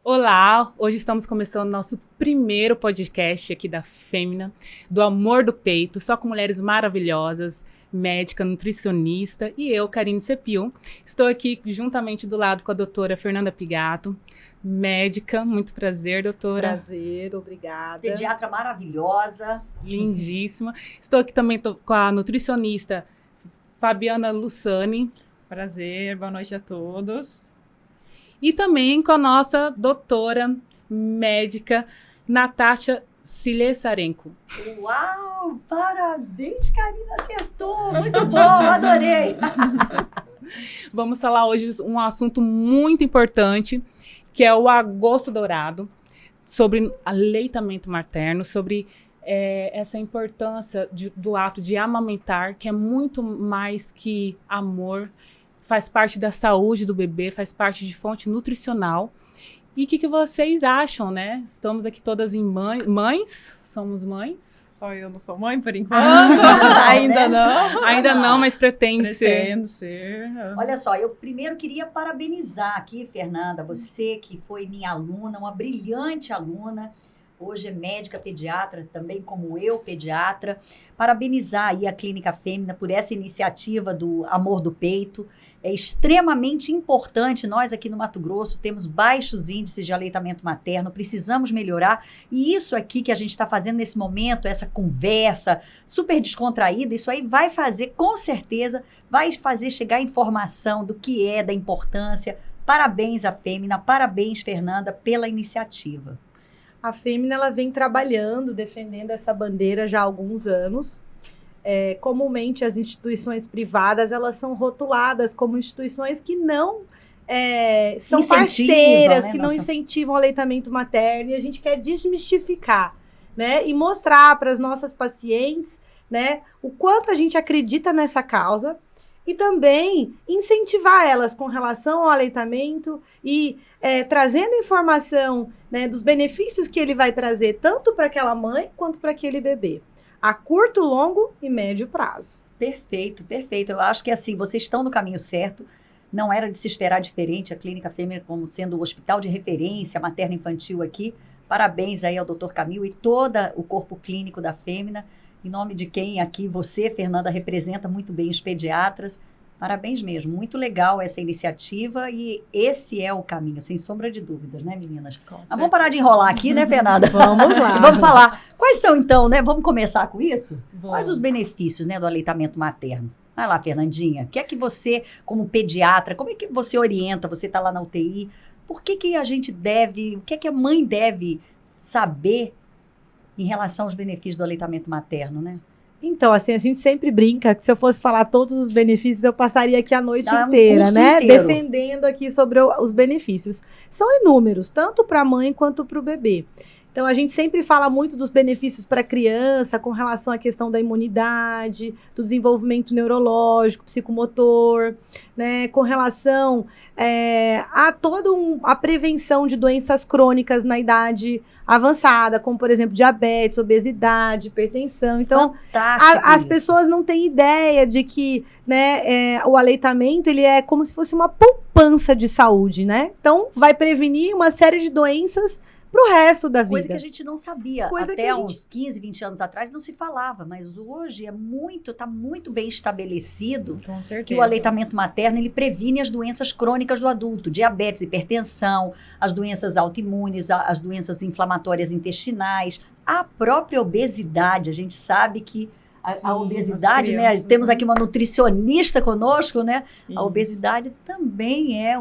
Olá, hoje estamos começando nosso primeiro podcast aqui da Fêmina, do amor do peito, só com mulheres maravilhosas, médica, nutricionista e eu, Karine Cepil. Estou aqui juntamente do lado com a doutora Fernanda Pigato, médica. Muito prazer, doutora. Prazer, obrigada. Pediatra maravilhosa. Lindíssima. Estou aqui também com a nutricionista Fabiana Lussani. Prazer, boa noite a todos. E também com a nossa doutora médica, Natasha Silessarenko. Uau, parabéns, Karine, acertou. Muito bom, adorei. Vamos falar hoje um assunto muito importante, que é o agosto dourado, sobre aleitamento materno, sobre essa importância do ato de amamentar, que é muito mais que amor, faz parte da saúde do bebê, faz parte de fonte nutricional. E o que vocês acham, né? Estamos aqui todas em mães? Somos mães? Só eu não sou mãe, por enquanto. Ainda não. Ainda não, mas pretendo ser. Olha só, eu primeiro queria parabenizar aqui, Fernanda, você que foi minha aluna, uma brilhante aluna. Hoje é médica pediatra, também como eu, pediatra. Parabenizar aí a Clínica Fêmina por essa iniciativa do Amor do Peito. É extremamente importante, nós aqui no Mato Grosso temos baixos índices de aleitamento materno, precisamos melhorar. E isso aqui que a gente está fazendo nesse momento, essa conversa super descontraída, isso aí vai fazer, com certeza, vai fazer chegar a informação do que é, da importância. Parabéns à Fêmina, parabéns, Fernanda, pela iniciativa. A Fêmina, ela vem trabalhando, defendendo essa bandeira já há alguns anos. Comumente, as instituições privadas, elas são rotuladas como instituições que não são parceiras, né? Que não incentivam o aleitamento materno. E a gente quer desmistificar, né? E mostrar para as nossas pacientes, né, o quanto a gente acredita nessa causa. E também incentivar elas com relação ao aleitamento e trazendo informação, né, dos benefícios que ele vai trazer tanto para aquela mãe quanto para aquele bebê, a curto, longo e médio prazo. Perfeito, perfeito. Eu acho que assim, vocês estão no caminho certo. Não era de se esperar diferente, a Clínica Fêmina como sendo o hospital de referência materno-infantil aqui. Parabéns aí ao Dr. Camil e todo o corpo clínico da Fêmina. Em nome de quem aqui você, Fernanda, representa muito bem os pediatras. Parabéns mesmo, muito legal essa iniciativa e esse é o caminho, sem sombra de dúvidas, né, meninas? Vamos parar de enrolar aqui, né, Fernanda? Vamos lá. Vamos falar. Quais são, então, né? Vamos começar com isso? Bom. Quais os benefícios, né, do aleitamento materno? Vai lá, Fernandinha. O que é que você, como pediatra, como é que você orienta? Você está lá na UTI. Por que a gente deve, o que é que a mãe deve saber em relação aos benefícios do aleitamento materno, né? Então, assim, a gente sempre brinca que se eu fosse falar todos os benefícios, eu passaria aqui a noite Dá inteira, né? Inteiro. Defendendo aqui sobre os benefícios. São inúmeros, tanto para a mãe quanto para o bebê. Então, a gente sempre fala muito dos benefícios para a criança com relação à questão da imunidade, do desenvolvimento neurológico, psicomotor, né? Com relação a toda a prevenção de doenças crônicas na idade avançada, como, por exemplo, diabetes, obesidade, hipertensão. Então, as pessoas não têm ideia de que, né, o aleitamento ele é como se fosse uma poupança de saúde, né? Então, vai prevenir uma série de doenças pro resto da vida. Coisa que a gente não sabia. Até uns 15, 20 anos atrás não se falava, mas hoje está muito bem estabelecido. Com certeza. Que o aleitamento materno ele previne as doenças crônicas do adulto, diabetes, hipertensão, as doenças autoimunes, as doenças inflamatórias intestinais, a própria obesidade. A gente sabe que a obesidade, né? Temos aqui uma nutricionista conosco, né? Isso. A obesidade também é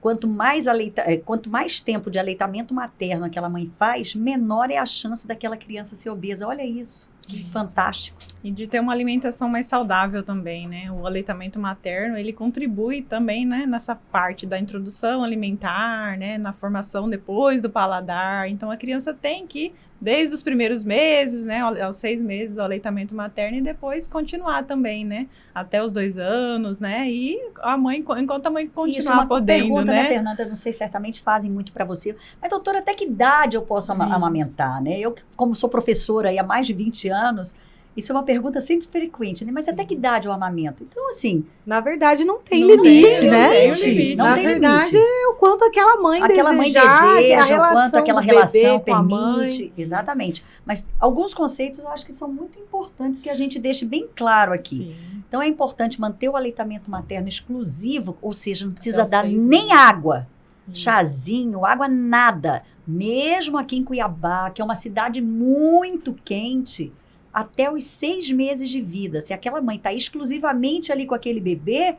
Quanto mais tempo de aleitamento materno aquela mãe faz, menor é a chance daquela criança ser obesa. Olha isso, que fantástico. E de ter uma alimentação mais saudável também, né? O aleitamento materno, ele contribui também, né, nessa parte da introdução alimentar, né, na formação depois do paladar. Então, a criança tem que, desde os primeiros meses, né, aos 6 meses, o aleitamento materno e depois continuar também, né, até os 2 anos, né, e a mãe, enquanto a mãe continuar podendo, pergunta, né? Fernanda, não sei, certamente fazem muito para você, mas doutora, até que idade eu posso amamentar, né? Eu, como sou professora aí há mais de 20 anos, Isso é uma pergunta sempre frequente, né? Mas até que idade eu amamento? Então, assim... Na verdade, não tem Não limite, tem né? limite. Não Na tem verdade, limite. é o quanto aquela mãe Aquela mãe desejar, deseja, a o quanto aquela do bebê relação com a mãe. permite. Exatamente. Mas alguns conceitos eu acho que são muito importantes que a gente deixe bem claro aqui. Sim. Então, é importante manter o aleitamento materno exclusivo, ou seja, não precisa Até os dar 6 nem meses. água. Isso. Chazinho, água, nada. Mesmo aqui em Cuiabá, que é uma cidade muito quente, até os 6 meses de vida. Se aquela mãe está exclusivamente ali com aquele bebê,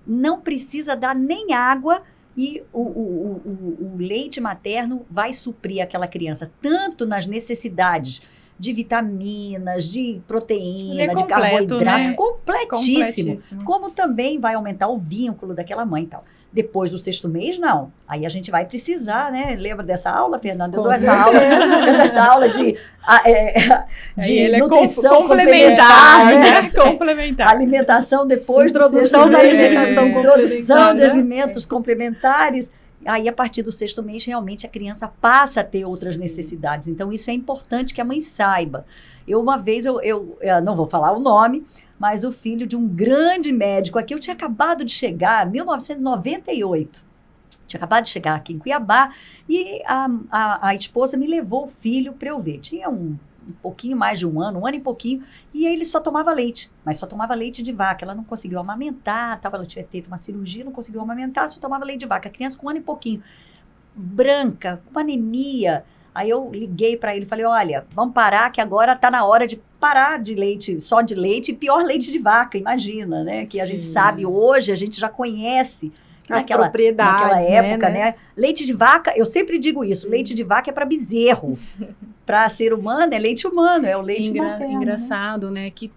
não precisa dar nem água e o leite materno vai suprir aquela criança, tanto nas necessidades de vitaminas, de Ele proteína, é de completo, carboidrato, né? completíssimo. Como também vai aumentar o vínculo daquela mãe e tal. Depois do 6º mês, não. Aí a gente vai precisar, né? Lembra dessa aula, Fernanda? Eu dou essa aula de Aí ele nutrição complementar, né? né? Complementar. Alimentação depois Introdução do da 6º mês. alimentação Introdução complementar, de né? alimentos complementares. Aí, a partir do 6º mês, realmente a criança passa a ter outras necessidades. Então, isso é importante que a mãe saiba. Uma vez, eu não vou falar o nome, mas o filho de um grande médico aqui, eu tinha acabado de chegar, em 1998. Tinha acabado de chegar aqui em Cuiabá e a esposa me levou o filho para eu ver. Tinha um pouquinho mais de um ano e pouquinho, e aí ele só tomava leite, mas só tomava leite de vaca. Ela não conseguiu amamentar, ela tinha feito uma cirurgia, não conseguiu amamentar, só tomava leite de vaca. A criança com 1 ano e pouquinho, branca, com anemia. Aí eu liguei para ele e falei, olha, vamos parar que agora está na hora de parar de leite, só de leite, e pior leite de vaca, imagina, né? Que a gente sabe hoje, a gente já conhece As propriedades, naquela época, né? Leite de vaca, eu sempre digo isso, leite de vaca é para bezerro. Para ser humano, é leite humano, é o leite materno. Engraçado, né? Que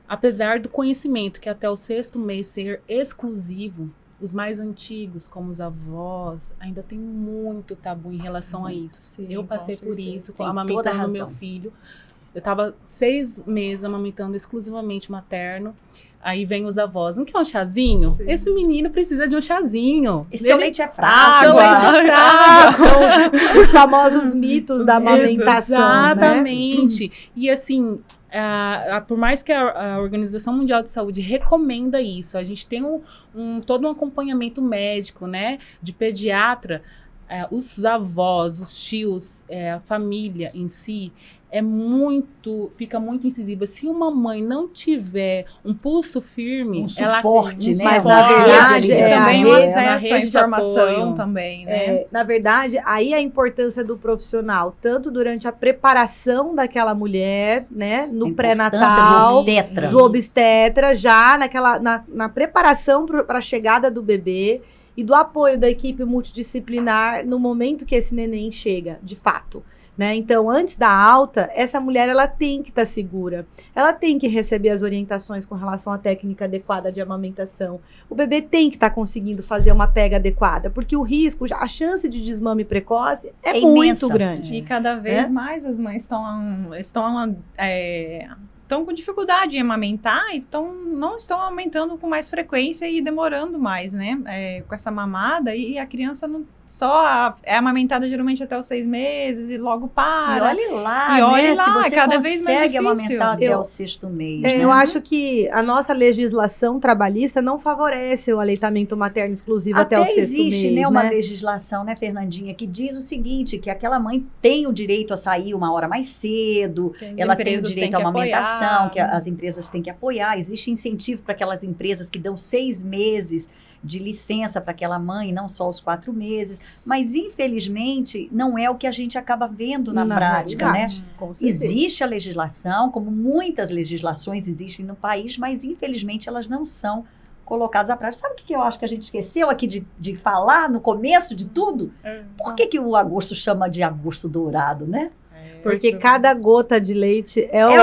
apesar do conhecimento que até o 6º mês ser exclusivo, os mais antigos, como os avós, ainda tem muito tabu em relação a isso. Sim, eu passei com por certeza. isso, Tem toda a amamentando razão. meu filho. Eu tava 6 meses amamentando exclusivamente materno. Aí vem os avós, não quer um chazinho? Sim. Esse menino precisa de um chazinho. E seu leite é fraco. Seu leite é fraco. Os famosos mitos da amamentação, né? Exatamente. E assim, por mais que a Organização Mundial de Saúde recomenda isso, a gente tem todo um acompanhamento médico, né, de pediatra, os avós, os tios, a família em si, fica muito incisiva. Se uma mãe não tiver um pulso firme, suporte, né? Mas Uma na rede verdade, de também apoio, o uma acesso à rede de informação apoio. também, né? Na verdade, aí a importância do profissional, tanto durante a preparação daquela mulher, né, no pré-natal, do obstetra, já na preparação para a chegada do bebê e do apoio da equipe multidisciplinar no momento que esse neném chega, de fato. Né? Então, antes da alta, essa mulher ela tem que estar segura. Ela tem que receber as orientações com relação à técnica adequada de amamentação. O bebê tem que estar conseguindo fazer uma pega adequada, porque o risco, a chance de desmame precoce é muito imensa. grande. E cada vez mais as mães estão com dificuldade em amamentar e não estão amamentando com mais frequência e demorando mais, né? Com essa mamada, e a criança não só é amamentada geralmente até os 6 meses e logo para. E olhe lá, E olhe né? lá, Se você cada vez mais consegue difícil. amamentar até o 6º mês, né? Eu acho que a nossa legislação trabalhista não favorece o aleitamento materno exclusivo até o 6º mês. Existe, né, uma legislação, né, Fernandinha, que diz o seguinte, que aquela mãe tem o direito a sair uma hora mais cedo, ela tem o direito à amamentação, que as empresas têm que apoiar. Existe incentivo para aquelas empresas que dão 6 meses de licença para aquela mãe, não só os 4 meses, mas infelizmente não é o que a gente acaba vendo na prática, né? Existe a legislação, como muitas legislações existem no país, mas infelizmente elas não são colocadas à prática. Sabe o que eu acho que a gente esqueceu aqui de falar no começo de tudo? Por que o agosto chama de agosto dourado, né? Porque cada gota de leite é ouro!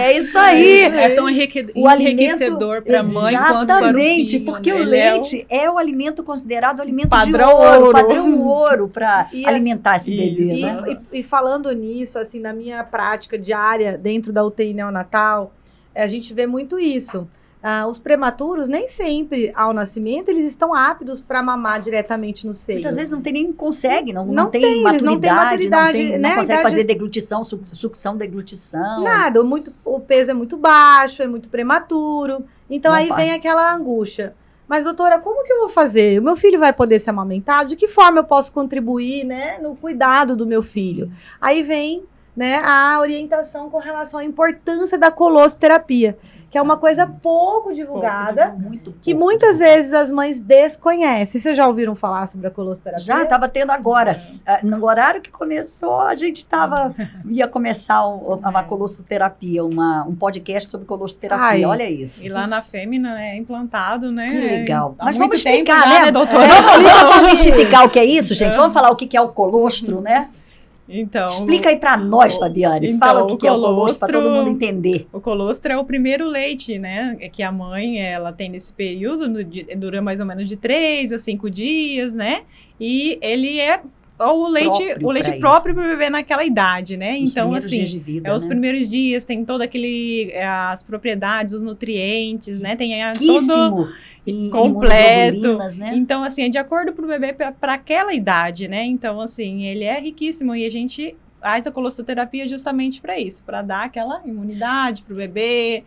É isso aí! É tão enriquecedor para a mãe quanto para o filho. Exatamente, porque o leite é o alimento considerado alimento padrão de ouro, ouro. Padrão ouro para alimentar esse bebê, né? né? E falando nisso, assim, na minha prática diária dentro da UTI neonatal, a gente vê muito isso. Os prematuros, nem sempre ao nascimento, eles estão aptos para mamar diretamente no seio. Muitas vezes não tem nem consegue, não tem eles maturidade, não têm maturidade, não né? consegue fazer deglutição, sucção, deglutição. Nada, o peso é muito baixo, é muito prematuro. Então Não aí pode. vem aquela angústia. Mas, doutora, como que eu vou fazer? O meu filho vai poder ser amamentado? De que forma eu posso contribuir, né, no cuidado do meu filho? Aí vem, né, a orientação com relação à importância da colossoterapia, que é uma coisa pouco divulgada, Muito que pouco. muitas vezes as mães desconhecem. Vocês já ouviram falar sobre a colossoterapia? Já estava tendo agora. No horário que começou, a gente ia começar uma colossoterapia, um podcast sobre colossoterapia. Ai. Olha isso. E lá na Fêmea é implantado, né? Que legal. Há Mas muito vamos tempo explicar, já, né? doutora? Vamos desmistificar o que é isso, gente? Vamos falar o que é o colostro, né? Então, Explica aí para nós, Fabiane. Então, Fala o que é o colostro para colostro- todo mundo entender. o colostro é o primeiro leite, né? Que a mãe, ela tem nesse período, dura mais ou menos de 3 a 5 dias, né? E ele é o leite Próprio pra próprio para o bebê naquela idade, né? Nos Então, primeiros assim, dias de vida, os né? primeiros dias, tem todo as propriedades, os nutrientes, né? Tem todo... Riquíssimo em completo. imunoglobulinas, né? Então, assim, é de acordo pro bebê para aquela idade, né? Então, assim, ele é riquíssimo e a gente faz a colossoterapia justamente para isso, para dar aquela imunidade pro bebê,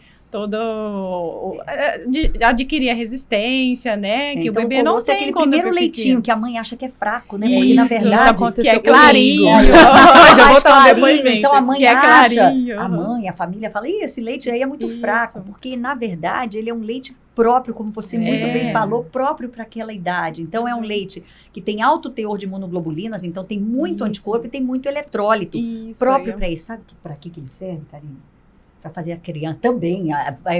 adquirir a resistência, né? Que Então, o bebê não colostro tem é aquele quando primeiro é leitinho pequeno. que a mãe acha que é fraco, né? É Porque, na isso, isso verdade, aconteceu que é comigo. clarinho. Já vou mais dar um clarinho, depoimento. então a mãe Que é acha, clarinho. a mãe, a família fala, ih, esse leite aí é muito Isso. fraco, porque na verdade ele é um leite próprio, como você muito É. bem falou, próprio para aquela idade. Então é um leite que tem alto teor de imunoglobulinas, então tem muito Isso. anticorpo e tem muito eletrólito Isso próprio aí. para isso. Sabe para que ele serve, Karine? Para fazer a criança também,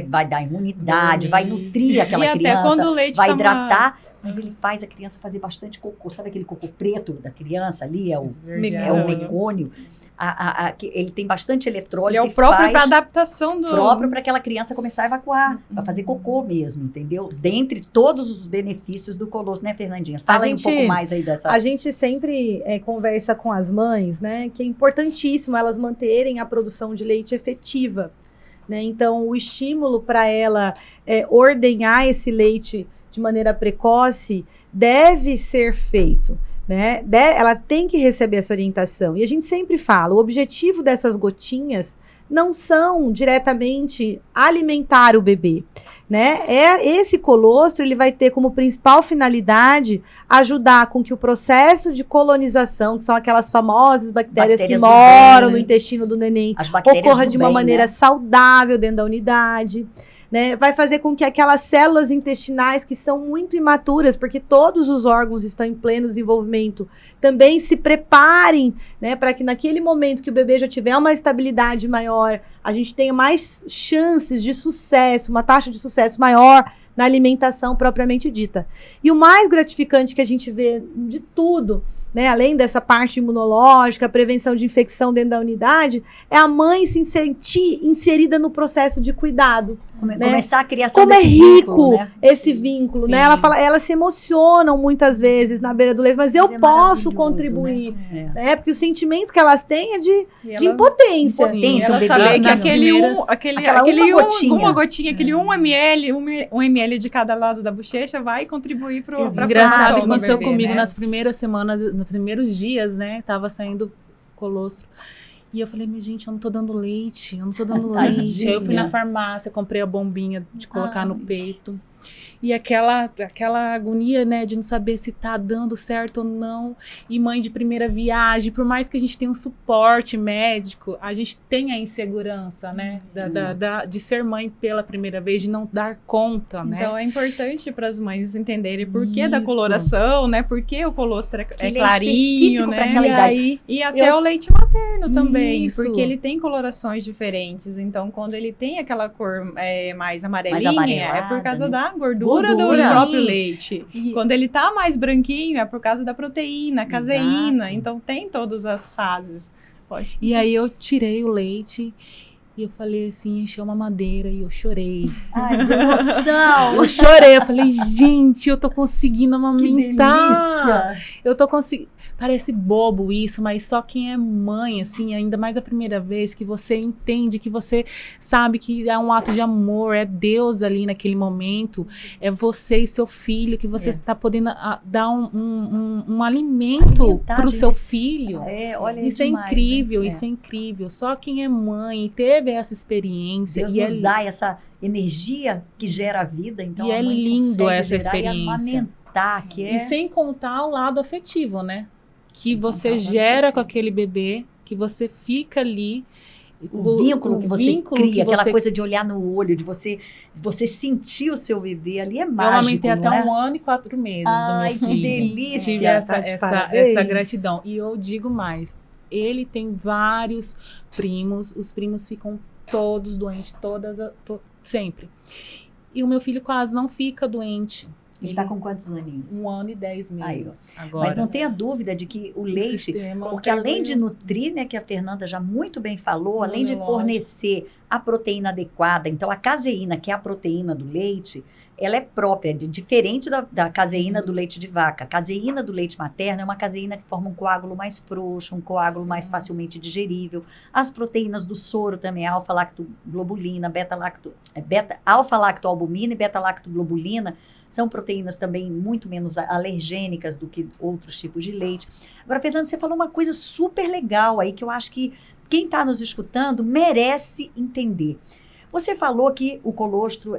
vai dar imunidade, vai nutrir aquela E até criança, quando o leite vai tá hidratar, mas ele faz a criança fazer bastante cocô. Sabe aquele cocô preto da criança ali? É o Esverdeado. mecônio. Ele tem bastante Ele eletrólito é o e próprio faz para adaptação do... próprio para aquela criança começar a evacuar, para fazer cocô mesmo, entendeu? Dentre todos os benefícios do colostro, né, Fernandinha? Fala aí um pouco mais aí dessa... A gente sempre conversa com as mães, né, que é importantíssimo elas manterem a produção de leite efetiva, né? Então, o estímulo para ela ordenhar esse leite de maneira precoce deve ser feito, né? Ela tem que receber essa orientação. E a gente sempre fala, o objetivo dessas gotinhas não são diretamente alimentar o bebê, né? Esse colostro, ele vai ter como principal finalidade ajudar com que o processo de colonização, que são aquelas famosas bactérias que do moram bem, no intestino do neném, as bactérias ocorra do de uma bem, maneira né? saudável dentro da unidade, né? Vai fazer com que aquelas células intestinais que são muito imaturas, porque todos os órgãos estão em pleno desenvolvimento, também se preparem, né, para que naquele momento que o bebê já tiver uma estabilidade maior, a gente tenha mais chances de sucesso, uma taxa de sucesso maior na alimentação propriamente dita. E o mais gratificante que a gente vê de tudo, né, além dessa parte imunológica, prevenção de infecção dentro da unidade, é a mãe se sentir inserida no processo de cuidado. Começar a criação Como é desse rico vínculo, né? esse vínculo, Sim. né? Elas se emocionam muitas vezes na beira do leite, mas eu é posso maravilhoso, contribuir, né? né? Porque os sentimentos que elas têm é de E impotência. Impotência, ela um bebê saber que nas aquele uma gotinha. aquele 1 ml, 1 ml de cada lado da bochecha vai contribuir para Exato. a Engraçado que do aconteceu bebê, comigo né? nas primeiras semanas, nos primeiros dias, né? Tava saindo colostro. E eu falei, mas gente, eu não tô dando leite, eu não tô dando leite. Aí eu fui na farmácia, comprei a bombinha de colocar no peito. E aquela agonia, né, de não saber se tá dando certo ou não. E mãe de primeira viagem, por mais que a gente tenha um suporte médico, a gente tem a insegurança, né, de ser mãe pela primeira vez, de não dar conta, né. Então é importante para as mães entenderem por que da Isso. coloração, né, por que o colostro é Ele é clarinho, específico pra né. aquela E idade. aí, E até o leite materno também, Isso. porque ele tem colorações diferentes. Então, quando ele tem aquela cor mais amarelinha, amarelada, é por causa né? da gordura Gordura. do próprio Sim. leite. E- Quando ele tá mais branquinho, é por causa da proteína, caseína. Exato. Então, tem todas as fases. Pode. E aí eu tirei o leite E eu falei assim, encheu uma madeira e eu chorei. Ai, que emoção! Eu chorei, eu falei, gente, eu tô conseguindo Que amamentar. delícia! Eu tô conseguindo. Parece bobo isso, mas só quem é mãe, assim, ainda mais a primeira vez, que você entende, que você sabe que é um ato de amor, é Deus ali naquele momento, é você e seu filho, que você está podendo dar um alimento Alimentar, pro gente. seu filho. Olha, Isso é demais, incrível, né? isso é incrível. Só quem é mãe e teve essa experiência. Deus e nos dá essa energia que gera a vida, então E a é mãe lindo consegue essa gerar e experiência. amamentar, que é... E sem contar o lado afetivo, né? Que Sem você contar o lado gera afetivo. com aquele bebê, que você fica ali. O vínculo que você vínculo cria, que aquela você- coisa de olhar no olho, de você sentir o seu bebê ali é Eu mágico, amamentei até não é? 1 ano e 4 meses Ai, do que meu filho. delícia! Tive essa, Tá de essa, parabéns. essa gratidão. E eu digo mais, ele tem vários primos, os primos ficam todos doentes, sempre. E o meu filho quase não fica doente. Ele está com quantos aninhos? 1 ano e 10 Aí, meses agora. Mas não tenha dúvida de que o leite, sistema porque além de nutrir, né, que a Fernanda já muito bem falou, além de Imunológico. fornecer a proteína adequada, então a caseína, que é a proteína do leite, ela é própria, diferente da caseína do leite de vaca. A caseína do leite materno é uma caseína que forma um coágulo mais frouxo, um coágulo mais facilmente digerível. As proteínas do soro também, alfa-lactoglobulina, alfa-lactoalbumina e beta-lactoglobulina, são proteínas também muito menos alergênicas do que outros tipos de leite. Agora, Fernanda, você falou uma coisa super legal aí, que eu acho que quem está nos escutando merece entender. Você falou que o colostro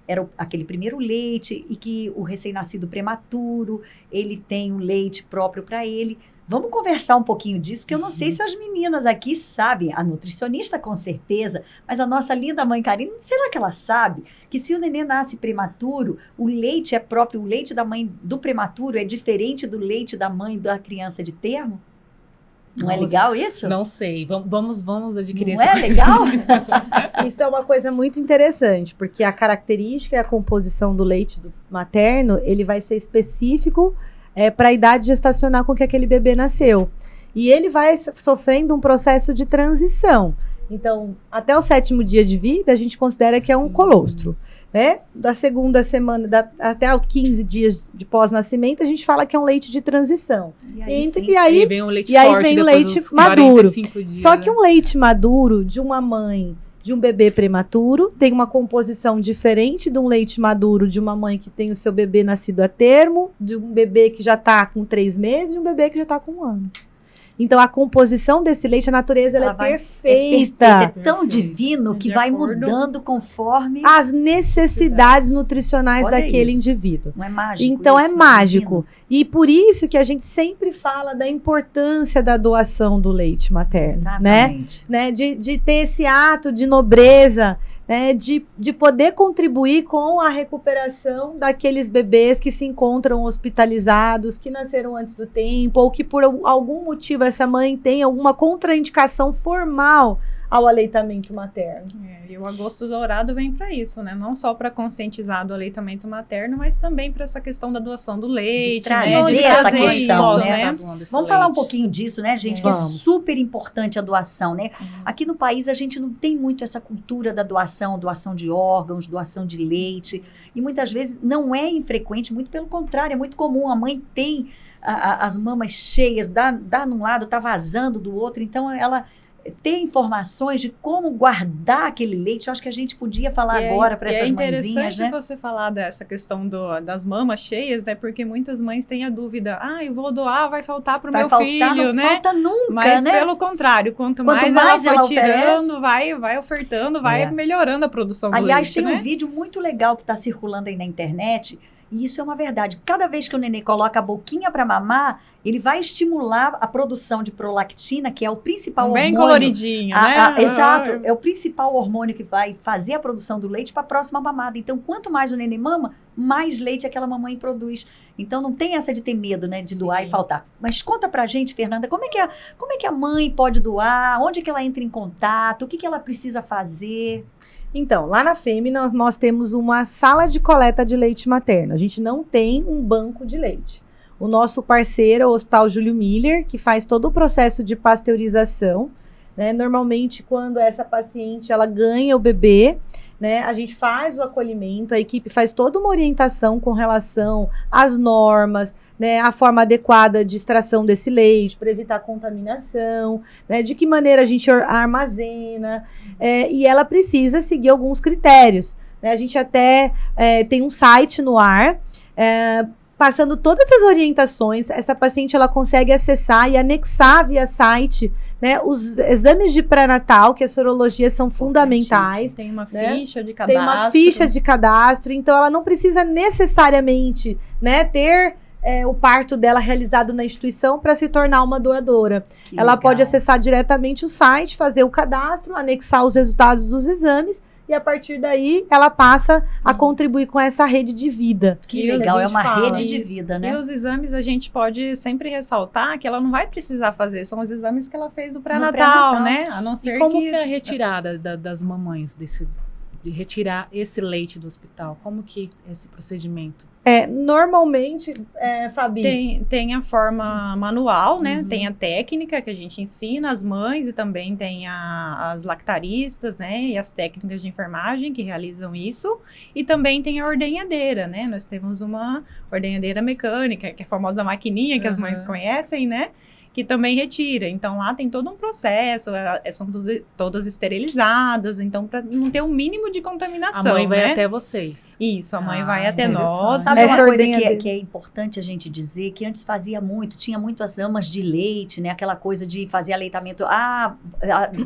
era aquele primeiro leite e que o recém-nascido prematuro, ele tem um leite próprio para ele. Vamos conversar um pouquinho disso, que eu não sei se as meninas aqui sabem, a nutricionista com certeza, mas a nossa linda mãe Karine, será que ela sabe que se o neném nasce prematuro, o leite é próprio, o leite da mãe do prematuro é diferente do leite da mãe da criança de termo? Não é Nossa, legal isso? Não sei, vamos adquirir Não esse é legal? Isso é uma coisa muito interessante, porque a característica e a composição do leite materno, ele vai ser específico para a idade gestacional com que aquele bebê nasceu. E ele vai sofrendo um processo de transição. Então, até o 7º dia de vida, a gente considera que é um colostro. Né? Da segunda semana até os 15 dias de pós-nascimento, a gente fala que é um leite de transição. E aí vem o leite e aí forte vem o depois leite dos maduro. 45 dias, Só né? que um leite maduro de uma mãe de um bebê prematuro tem uma composição diferente de um leite maduro de uma mãe que tem o seu bebê nascido a termo, de um bebê que já está com 3 meses e de um bebê que já está com 1 ano. Então, a composição desse leite, a natureza ela é perfeita. É tão divino que De vai acordo. mudando conforme... As necessidades nutricionais Olha daquele isso. indivíduo. Não é mágico Então é isso? mágico. E por isso que a gente sempre fala da importância da doação do leite materno, Exatamente. né? De ter esse ato de nobreza, né? De poder contribuir com a recuperação daqueles bebês que se encontram hospitalizados, que nasceram antes do tempo, ou que por algum motivo essa mãe tem alguma contraindicação formal ao aleitamento materno. E o Agosto Dourado vem para isso, né? Não só para conscientizar do aleitamento materno, mas também para essa questão da doação do leite, trazer né? De essa trazer questão, isso, né? Vamos falar um pouquinho disso, né, gente? Que é Vamos. super importante a doação, né? Aqui no país a gente não tem muito essa cultura da doação de órgãos, doação de leite. E muitas vezes não é infrequente, muito pelo contrário, é muito comum. A mãe tem as mamas cheias, dá num lado, tá vazando do outro, então ela ter informações de como guardar aquele leite, eu acho que a gente podia falar agora para essas mãezinhas, né? É interessante você falar dessa questão das mamas cheias, né? Porque muitas mães têm a dúvida, eu vou doar, vai faltar pro meu filho, não né? falta nunca, Mas né? pelo contrário, quanto mais mais ela ela for tirando, vai ofertando, vai melhorando a produção do Aliás, leite, tem né? um vídeo muito legal que está circulando aí na internet, e isso é uma verdade. Cada vez que o neném coloca a boquinha para mamar, ele vai estimular a produção de prolactina, que é o principal Bem hormônio. coloridinho, né? Exato. É o principal hormônio que vai fazer a produção do leite para a próxima mamada. Então, quanto mais o neném mama, mais leite aquela mamãe produz. Então, não tem essa de ter medo, né? De doar e faltar. Mas conta pra gente, Fernanda, como é que a mãe pode doar? Onde é que ela entra em contato? O que ela precisa fazer? Então, lá na FEME nós temos uma sala de coleta de leite materno. A gente não tem um banco de leite. O nosso parceiro é o Hospital Júlio Miller, que faz todo o processo de pasteurização, né? Normalmente, quando essa paciente ela ganha o bebê, né, a gente faz o acolhimento, a equipe faz toda uma orientação com relação às normas, né, a forma adequada de extração desse leite para evitar contaminação, né, de que maneira a gente armazena, e ela precisa seguir alguns critérios, né? A gente até tem um site no ar, passando todas as orientações. Essa paciente ela consegue acessar e anexar via site, né, os exames de pré-natal, que a sorologia são fundamentais. Tem uma né? ficha de cadastro. Tem uma ficha de cadastro, então ela não precisa necessariamente, né, ter o parto dela realizado na instituição para se tornar uma doadora. Que Ela legal. pode acessar diretamente o site, fazer o cadastro, anexar os resultados dos exames, e a partir daí ela passa a contribuir com essa rede de vida. Que E legal, a é gente uma fala rede de isso. vida, né? E os exames a gente pode sempre ressaltar que ela não vai precisar fazer, são os exames que ela fez do pré-natal. pré-natal, né? A não ser E como que... que é a retirada das mamães de retirar esse leite do hospital? Como que é esse procedimento? Normalmente, Fabi, Tem a forma manual, né? Uhum. Tem a técnica que a gente ensina as mães e também tem as lactaristas, né? E as técnicas de enfermagem que realizam isso. E também tem a ordenhadeira, né? Nós temos uma ordenhadeira mecânica, que é a famosa maquininha que as mães Uhum. conhecem, né? Que também retira. Então, lá tem todo um processo, são todas esterilizadas, então, para não ter o mínimo de A contaminação, mãe vai né? até vocês. Isso, a mãe Ah, vai até interessante. nós. Sabe Essa uma coisa ordenhadeira. que é importante a gente dizer, que antes fazia muito, tinha muitas amas de leite, né? Aquela coisa de fazer aleitamento.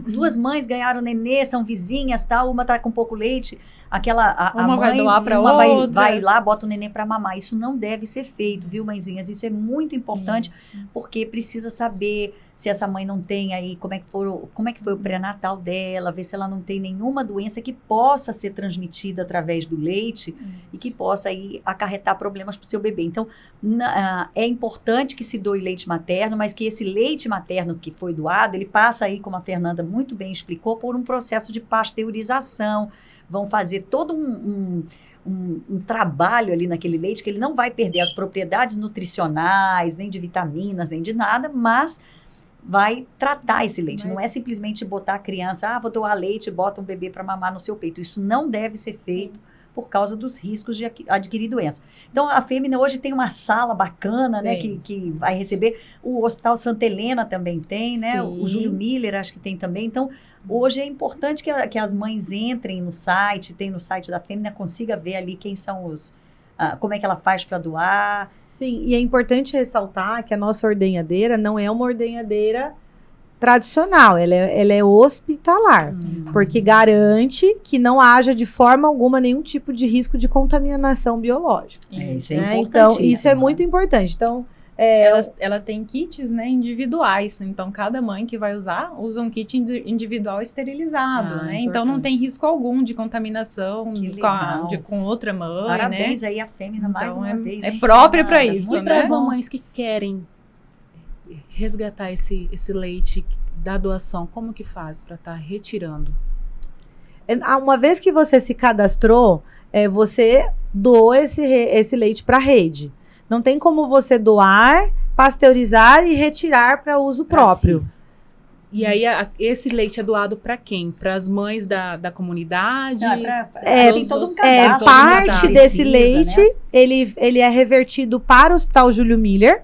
Duas mães ganharam nenê, são vizinhas, tal, uma tá com pouco leite. A Uma vai mãe doar pra uma outra. vai lá, bota o nenê para mamar. Isso não deve ser feito, viu, mãezinhas? Isso é muito importante, porque precisa saber se essa mãe não tem aí, como é que foi o pré-natal dela, ver se ela não tem nenhuma doença que possa ser transmitida através do leite e que possa aí acarretar problemas para o seu bebê. Então, é importante que se doe leite materno, mas que esse leite materno que foi doado, ele passa aí, como a Fernanda muito bem explicou, por um processo de pasteurização. Vão fazer todo um trabalho ali naquele leite, que ele não vai perder as propriedades nutricionais, nem de vitaminas, nem de nada, mas vai tratar esse leite. Não é simplesmente botar a criança, vou doar leite, bota um bebê para mamar no seu peito. Isso não deve ser feito por causa dos riscos de adquirir doença. Então, a Fêmea hoje tem uma sala bacana, né, que vai receber. O Hospital Santa Helena também tem, né? Sim. O Júlio Miller acho que tem também. Então, hoje é importante que as mães entrem no site, tem no site da Fêmea, consiga ver ali quem são como é que ela faz para doar. sim, e é importante ressaltar que a nossa ordenhadeira não é uma ordenhadeira tradicional, ela é hospitalar, porque garante que não haja de forma alguma nenhum tipo de risco de contaminação biológica. Isso é né? Então, importantíssimo. isso é muito importante. Então, Ela tem kits, né, individuais. Então, cada mãe que vai usar, usa um kit individual esterilizado, né? Então, não tem risco algum de contaminação Que legal. com outra mãe, Parabéns né? aí a Fêmea mais Então, uma vez. é hein, próprio pra Fernanda? isso, E Muito para as bom. mamães que querem resgatar esse leite da doação, como que faz para estar retirando? uma vez que você se cadastrou, você doa esse leite para a rede. Não tem como você doar, pasteurizar e retirar para uso próprio. E aí, esse leite é doado para quem? Para as mães da comunidade? Tem todo um cadastro. Parte que desse precisa, leite, né? ele é revertido para o Hospital Júlio Miller,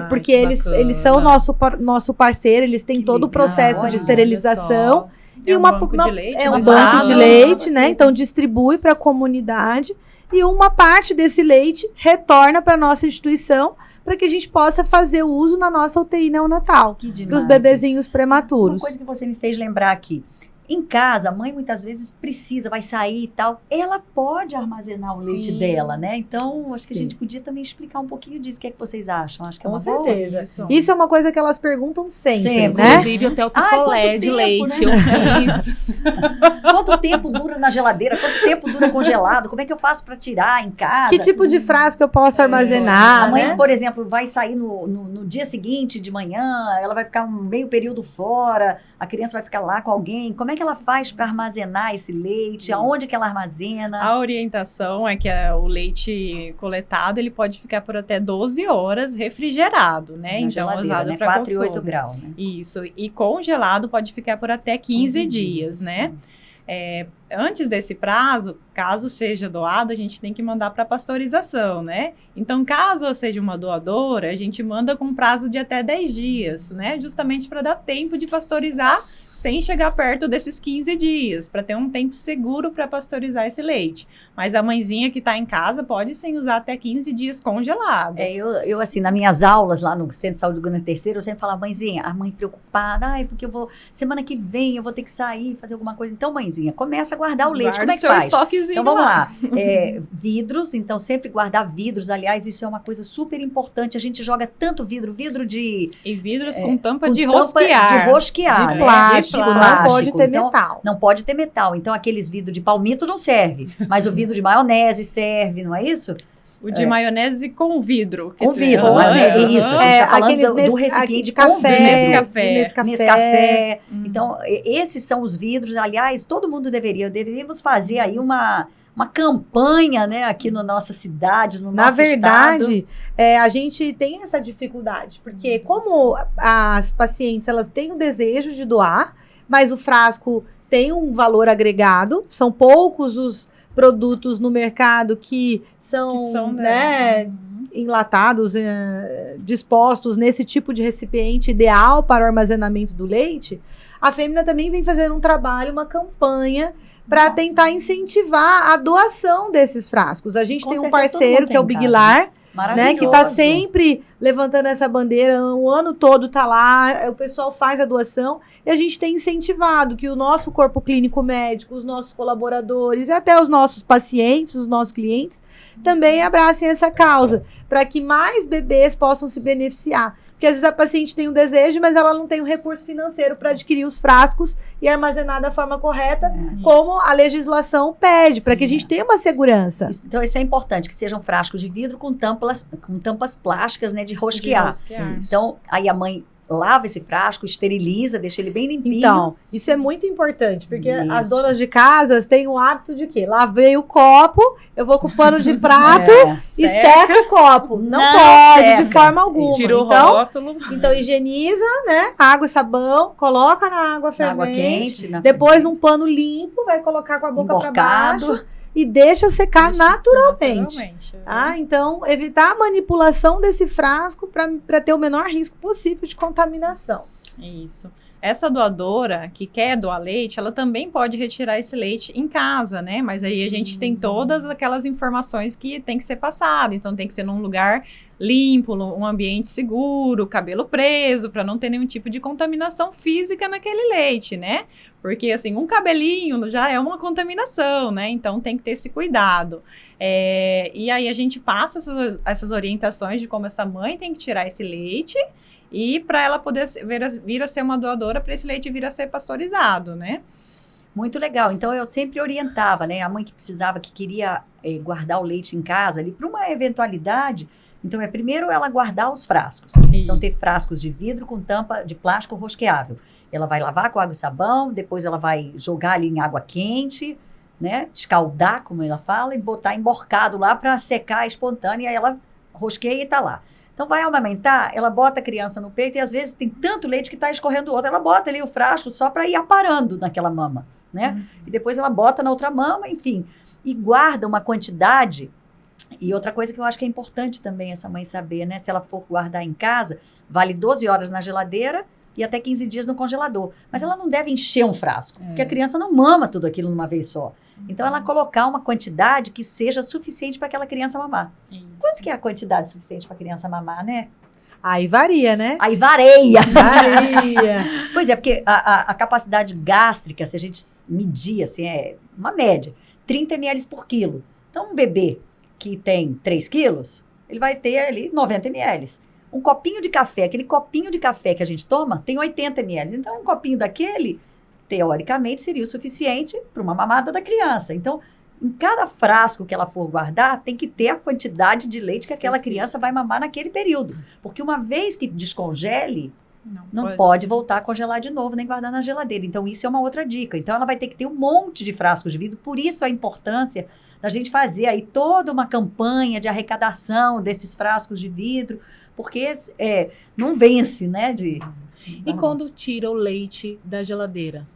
porque eles são nosso parceiro, eles têm Que todo o legal, processo olha de esterilização. É um banco de leite, é um no banco estado, de leite, né? Então distribui para a comunidade e uma parte desse leite retorna para nossa instituição para que a gente possa fazer o uso na nossa UTI neonatal Que demais. para os bebezinhos Uma prematuros. coisa que você me fez lembrar aqui. Em casa, a mãe muitas vezes vai sair e tal. Ela pode armazenar o leite Sim. dela, né? Então, acho que a Sim. gente podia também explicar um pouquinho disso. O que é que vocês acham? Acho que é Com uma boa. certeza. Isso é uma coisa que elas perguntam sempre, Sempre. né? Inclusive, até o picolé quanto de tempo, leite né? eu fiz. Quanto tempo dura na geladeira? Quanto tempo dura congelado? Como é que eu faço para tirar em casa? Que tipo de frasco eu posso armazenar, A mãe, né? por exemplo, vai sair no dia seguinte de manhã, ela vai ficar um meio período fora, a criança vai ficar lá com alguém. Como é que ela faz para armazenar esse leite? Aonde que ela armazena? A orientação é que o leite coletado, ele pode ficar por até 12 horas refrigerado, né? Na Então, geladeira, usado né? para 4 e 8 consumo. graus, né? Isso. E congelado pode ficar por até 15 dias, né? Antes desse prazo, caso seja doado, a gente tem que mandar para pasteurização, né? Então, caso eu seja uma doadora, a gente manda com prazo de até 10 dias, né? Justamente para dar tempo de pasteurizar sem chegar perto desses 15 dias, para ter um tempo seguro para pasteurizar esse leite. Mas a mãezinha que está em casa pode sim usar até 15 dias congelado. Eu assim, nas minhas aulas lá no Centro de Saúde do Grande Terceiro, eu sempre falava, mãezinha, a mãe preocupada, porque semana que vem eu vou ter que sair, fazer alguma coisa. Então, mãezinha, começa a guardar o leite. Guarda Como é que seu faz? estoquezinho Então, vamos lá. Vidros, então sempre guardar vidros. Aliás, isso é uma coisa super importante. A gente joga tanto vidro de... E vidros com tampa com de tampa rosquear. De rosquear, De né? plástico, não plástico. pode ter Então, metal. Não pode ter metal. Então, aqueles vidros de palmito não serve. Mas o vidro de maionese serve, não é isso? O de maionese com vidro. Com vidro, isso. A gente está falando do recipiente com vidro. Nescafé. Então, esses são os vidros. Aliás, todo mundo deveríamos fazer aí uma campanha, né, aqui na nossa cidade, no nosso estado. Na verdade, a gente tem essa dificuldade, porque como as pacientes, elas têm o desejo de doar, mas o frasco tem um valor agregado, são poucos os produtos no mercado que são né, enlatados, dispostos nesse tipo de recipiente ideal para o armazenamento do leite. A Fêmina também vem fazendo um trabalho, uma campanha para tentar incentivar a doação desses frascos. A gente tem um parceiro que é o Biglar, né, que está sempre levantando essa bandeira, o ano todo está lá, o pessoal faz a doação e a gente tem incentivado que o nosso corpo clínico médico, os nossos colaboradores e até os nossos pacientes, os nossos clientes, também abracem essa causa, para que mais bebês possam se beneficiar. Porque às vezes a paciente tem um desejo, mas ela não tem o recurso financeiro para adquirir os frascos e armazenar da forma correta, como a legislação pede, para que a gente tenha uma segurança. Então, isso é importante, que sejam frascos de vidro com tampas plásticas, né, de rosquear. Então, aí a mãe lava esse frasco, esteriliza, deixa ele bem limpinho. Então, isso é muito importante, porque as donas de casas têm o hábito de quê? Lavei o copo, eu vou com o pano de prato e seco o copo. Não pode, de forma alguma. Tira o então, rótulo. Então, higieniza, né? Água e sabão, coloca na água fervente. Água quente. Depois, num pano limpo, vai colocar com a boca para baixo. E deixa secar naturalmente. Tá? Então, evitar a manipulação desse frasco para ter o menor risco possível de contaminação. Isso. Essa doadora que quer doar leite, ela também pode retirar esse leite em casa, né? Mas aí a gente tem todas aquelas informações que tem que ser passado. Então, tem que ser num lugar limpo, um ambiente seguro, cabelo preso, para não ter nenhum tipo de contaminação física naquele leite, né? Porque, assim, um cabelinho já é uma contaminação, né? Então, tem que ter esse cuidado. E aí, a gente passa essas orientações de como essa mãe tem que tirar esse leite e para ela poder vir a ser uma doadora, para esse leite vir a ser pasteurizado, né? Muito legal. Então, eu sempre orientava, né? A mãe que precisava, que queria guardar o leite em casa ali, para uma eventualidade. Então, primeiro ela guardar os frascos. Então, ter frascos de vidro com tampa de plástico rosqueável. Ela vai lavar com água e sabão, depois ela vai jogar ali em água quente, né? Escaldar, como ela fala, e botar emborcado lá para secar espontânea, e aí ela rosqueia e tá lá. Então, vai amamentar, ela bota a criança no peito e às vezes tem tanto leite que está escorrendo o outro. Ela bota ali o frasco só para ir aparando naquela mama, né? E depois ela bota na outra mama, enfim. E guarda uma quantidade. E outra coisa que eu acho que é importante também essa mãe saber, né? Se ela for guardar em casa, vale 12 horas na geladeira e até 15 dias no congelador. Mas ela não deve encher um frasco, porque a criança não mama tudo aquilo numa vez só. Então, ela colocar uma quantidade que seja suficiente para aquela criança mamar. Isso. Quanto que é a quantidade suficiente para a criança mamar, né? Aí varia, né? Aí varia. Varia. Pois é, porque a capacidade gástrica, se a gente medir, assim, é uma média, 30 ml por quilo. Então, um bebê que tem 3 quilos, ele vai ter ali 90 ml. Um copinho de café, aquele copinho de café que a gente toma, tem 80 ml. Então, um copinho daquele, teoricamente, seria o suficiente para uma mamada da criança. Então, em cada frasco que ela for guardar, tem que ter a quantidade de leite que aquela criança vai mamar naquele período. Porque uma vez que descongele, Não pode voltar a congelar de novo, nem guardar na geladeira. Então, isso é uma outra dica. Então, ela vai ter que ter um monte de frascos de vidro. Por isso, a importância da gente fazer aí toda uma campanha de arrecadação desses frascos de vidro, porque não vence, né? E quando tira o leite da geladeira?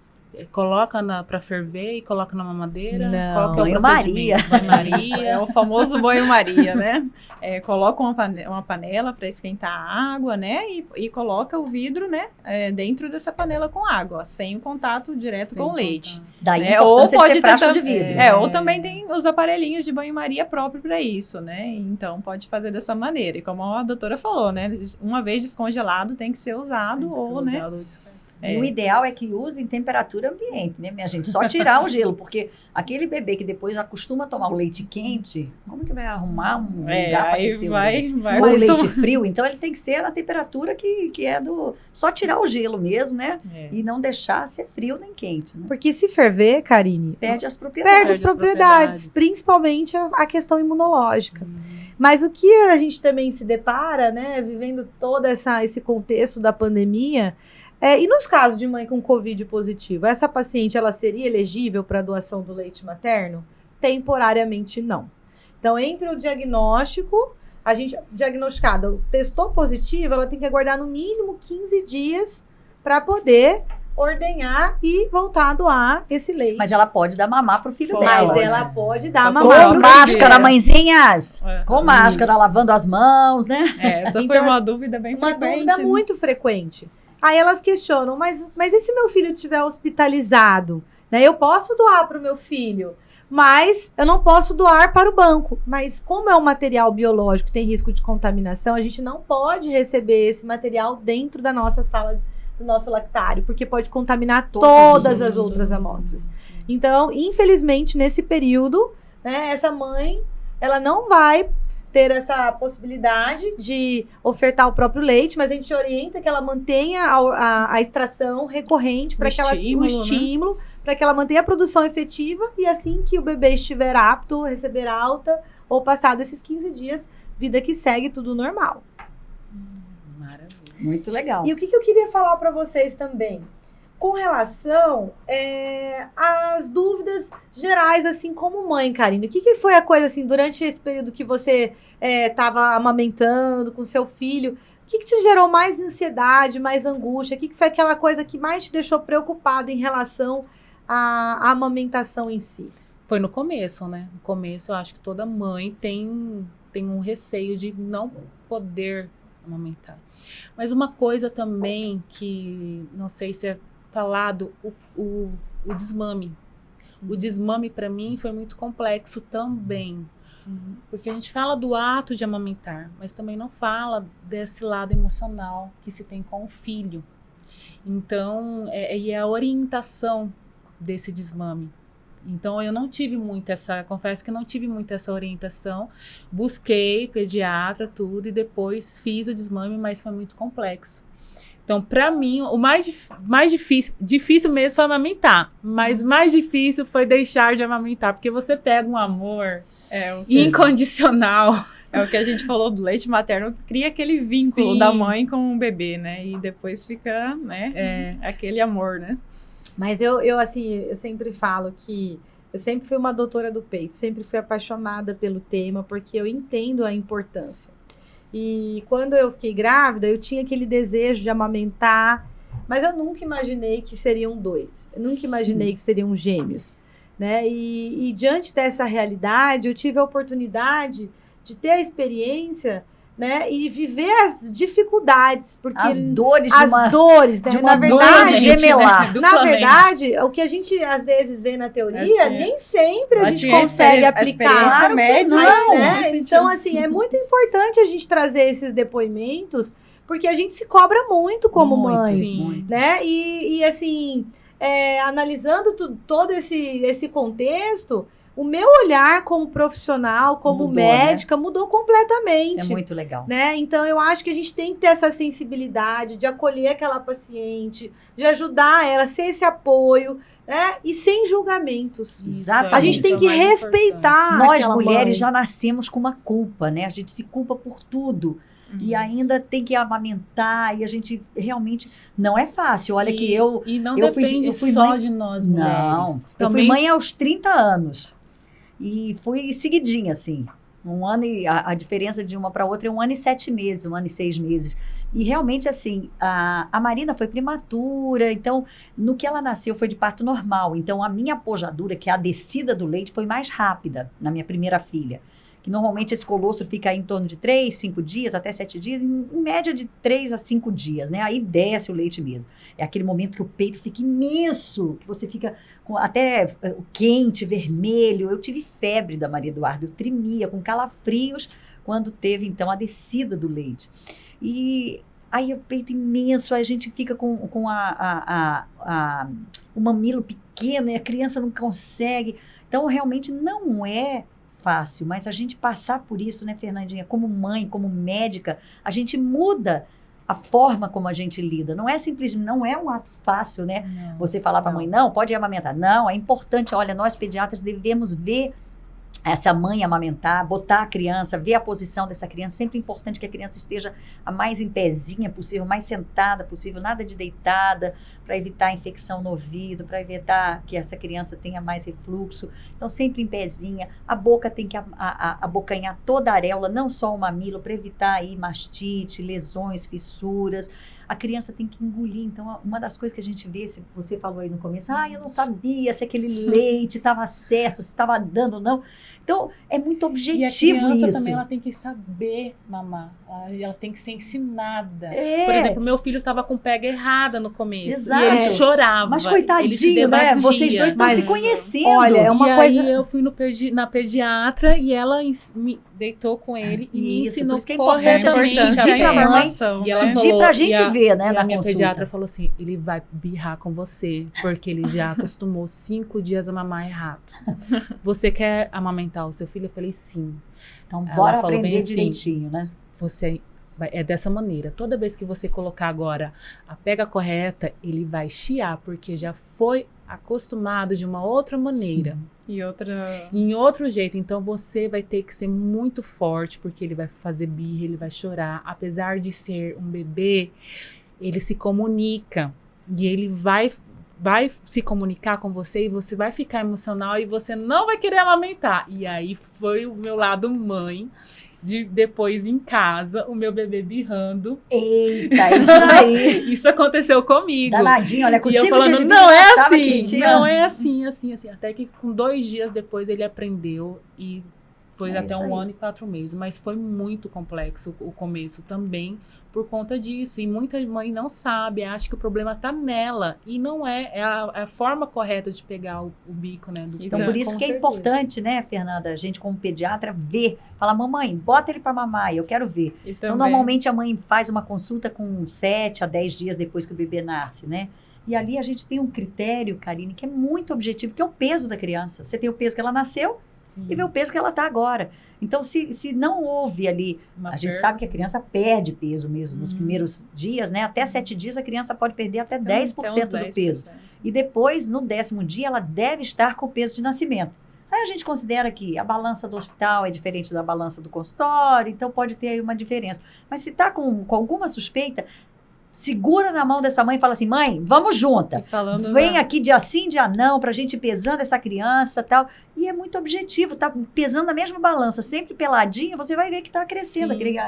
Coloca para ferver e coloca na mamadeira? Não. Qual que é o Banho-maria. procedimento? Banho-maria. É o famoso banho-maria, né? Coloca uma panela para esquentar a água, né? E coloca o vidro, né? Dentro dessa panela com água, sem o contato direto Sem com o contato. leite. Daí a importância de ser frasco de também- vidro. Ou também tem os aparelhinhos de banho-maria próprio para isso, né? Então pode fazer dessa maneira. E como a doutora falou, né? Uma vez descongelado tem que ser usado, né? E o ideal é que use em temperatura ambiente, né, minha gente? Só tirar o gelo, porque aquele bebê que depois acostuma tomar o leite quente, como que vai arrumar um lugar para aquecer o leite? vai Ou o acostumar. leite frio, então ele tem que ser na temperatura que é do... Só tirar o gelo mesmo, né? E não deixar ser frio nem quente, né? Porque se ferver, Karine, Perde as propriedades. perde as propriedades, principalmente a questão imunológica. Mas o que a gente também se depara, né, vivendo todo esse contexto da pandemia, e nos casos de mãe com Covid positivo, essa paciente ela seria elegível para doação do leite materno? Temporariamente não. Então, entre o diagnóstico, a gente diagnosticada, testou positivo, ela tem que aguardar no mínimo 15 dias para poder ordenhar e voltar a doar esse leite. Mas ela pode dar mamar pro filho Mas dela. ela pode dar Com mamar Com pro máscara, filho. mãezinhas! Com máscara, Isso. lavando as mãos, né? Essa Então, foi uma dúvida bem Uma frequente. dúvida muito frequente. Aí elas questionam, mas e se meu filho estiver hospitalizado? Né? Eu posso doar para o meu filho, mas eu não posso doar para o banco. Mas como é um material biológico, tem risco de contaminação, a gente não pode receber esse material dentro da nossa sala, do nosso lactário, porque pode contaminar todas as outras amostras. Então, infelizmente, nesse período, né, essa mãe, ela não vai ter essa possibilidade de ofertar o próprio leite, mas a gente orienta que ela mantenha a extração recorrente para que ela o estímulo, para que ela mantenha a produção efetiva e assim que o bebê estiver apto, receber alta ou passado esses 15 dias, vida que segue, tudo normal. Maravilha. Muito legal. E o que eu queria falar para vocês também? Com relação às dúvidas gerais, assim, como mãe, Karine, o que foi a coisa, assim, durante esse período que você estava amamentando com seu filho, o que te gerou mais ansiedade, mais angústia? O que foi aquela coisa que mais te deixou preocupada em relação à amamentação em si? Foi no começo, né? No começo, eu acho que toda mãe tem um receio de não poder amamentar. Mas uma coisa também que, não sei se é falado, o desmame. O desmame, para mim, foi muito complexo também. Porque a gente fala do ato de amamentar, mas também não fala desse lado emocional que se tem com o filho. Então, e a orientação desse desmame. Então, eu não tive muito confesso que não tive muito essa orientação. Busquei pediatra, tudo, e depois fiz o desmame, mas foi muito complexo. Então, para mim, o mais difícil mesmo foi amamentar. Mas mais difícil foi deixar de amamentar, porque você pega um amor incondicional. É o que a gente falou do leite materno, cria aquele vínculo Sim. da mãe com o bebê, né? E depois fica, né, aquele amor, né? Mas eu sempre falo que eu sempre fui uma doutora do peito, sempre fui apaixonada pelo tema, porque eu entendo a importância. E quando eu fiquei grávida, eu tinha aquele desejo de amamentar, mas eu nunca imaginei que seriam 2. Eu nunca imaginei que seriam gêmeos, né? E diante dessa realidade, eu tive a oportunidade de ter a experiência, né? E viver as dificuldades, porque As dores né? de uma Na mãe verdade, de gemelar. na verdade, o que a gente às vezes vê na teoria, nem sempre a gente consegue aplicar. Claro que não, né? Então, assim, é muito importante a gente trazer esses depoimentos, porque a gente se cobra muito como mãe, Sim. né? E assim, analisando todo esse contexto, o meu olhar como profissional, como Mudou, médica, mudou completamente. Isso é muito legal. Né? Então, eu acho que a gente tem que ter essa sensibilidade de acolher aquela paciente, de ajudar ela, ser esse apoio, né? E sem julgamentos. Exatamente. A gente tem que respeitar Nós, aquela mulheres, mãe. já nascemos com uma culpa, né? A gente se culpa por tudo. E ainda tem que amamentar, e a gente realmente não é fácil. Olha que eu não eu depende fui só mãe- de nós mulheres. Não, eu fui Também mãe aos 30 anos. E fui seguidinha, assim. Um ano e a diferença de uma para outra é 1 ano e 7 meses, 1 ano e 6 meses. E realmente, assim, a Marina foi prematura, então, no que ela nasceu foi de parto normal. Então, a minha pojadura, que é a descida do leite, foi mais rápida na minha primeira filha. Que normalmente esse colostro fica aí em torno de 3, 5 dias, até 7 dias, em média de 3 a 5 dias, né? Aí desce o leite mesmo. É aquele momento que o peito fica imenso, que você fica com até quente, vermelho. Eu tive febre da Maria Eduarda, eu tremia, com calafrios, quando teve, então, a descida do leite. E aí o peito imenso, a gente fica com o mamilo pequeno e a criança não consegue. Então, realmente não é fácil, mas a gente passar por isso, né, Fernandinha, como mãe, como médica, a gente muda a forma como a gente lida. Não é simplesmente, não é um ato fácil, né? Não, Você falar para a mãe, não, pode amamentar. Não, é importante, olha, nós pediatras devemos ver essa mãe amamentar, botar a criança, ver a posição dessa criança. Sempre é importante que a criança esteja a mais em pezinha possível, mais sentada possível, nada de deitada, para evitar a infecção no ouvido, para evitar que essa criança tenha mais refluxo. Então, sempre em pezinha. A boca tem que abocanhar toda a areola, não só o mamilo, para evitar aí mastite, lesões, fissuras. A criança tem que engolir. Então, uma das coisas que a gente vê, se você falou aí no começo, eu não sabia se aquele leite estava certo, se estava dando ou não. Então, é muito objetivo isso. E a criança também, ela tem que saber mamar. Ela tem que ser ensinada. Por exemplo, meu filho estava com pega errada no começo. Exato. E ele chorava. Mas ele se coitadinho, né? debatia. Vocês dois estão Mas, se conhecendo. olha, é uma e coisa... aí eu fui na pediatra e ela me deitou com ele e me Isso, ensinou por isso que é importante a gente corretamente pedir pra mãe, E ela pedir falou, pra gente ver, né, e na a minha consulta. pediatra falou assim, ele vai birrar com você, porque ele já acostumou 5 dias a mamar errado. Você quer amamentar o seu filho? Eu falei, sim. Então, Ela bora falou bem aprender assim, direitinho, né? Você é dessa maneira. Toda vez que você colocar agora a pega correta, ele vai chiar, porque já foi acostumado de uma outra maneira. E outra... Em outro jeito. Então, você vai ter que ser muito forte, porque ele vai fazer birra, ele vai chorar. Apesar de ser um bebê, ele se comunica. E ele vai se comunicar com você e você vai ficar emocional e você não vai querer amamentar. E aí foi o meu lado mãe, de depois em casa, o meu bebê birrando. Eita, isso aí. Isso aconteceu comigo. Danadinho, olha, com E eu 5 dias falando, de vida, não eu é achava que assim, tinha- não é assim. Até que com 2 dias depois ele aprendeu e foi É até isso 1 aí. ano e 4 meses. Mas foi muito complexo o começo também por conta disso. E muita mãe não sabe, acha que o problema tá nela. E não é, é a forma correta de pegar o bico, né? Do Então, Com por isso que é importante, né, Fernanda, a gente como pediatra ver, falar, mamãe, bota ele para mamar, eu quero ver. E Então, também- normalmente a mãe faz uma consulta com 7 a 10 dias depois que o bebê nasce, né? E ali a gente tem um critério, Karine, que é muito objetivo, que é o peso da criança. Você tem o peso que ela nasceu Sim, e vê o peso que ela está agora. Então, se não houve ali, uma a gente perda. sabe que a criança perde peso mesmo nos Uhum. primeiros dias, né? Até 7 dias a criança pode perder até Até 10% uns do peso. 10%. E depois, no 10º dia, ela deve estar com o peso de nascimento. Aí a gente considera que a balança do hospital é diferente da balança do consultório, então pode ter aí uma diferença. Mas se está com alguma suspeita, segura na mão dessa mãe e fala assim, mãe, vamos junta. E falando Vem na- aqui dia sim, dia não, pra gente ir pesando essa criança e tal. E é muito objetivo, tá pesando na mesma balança, sempre peladinho, você vai ver que tá crescendo, Sim. aquele,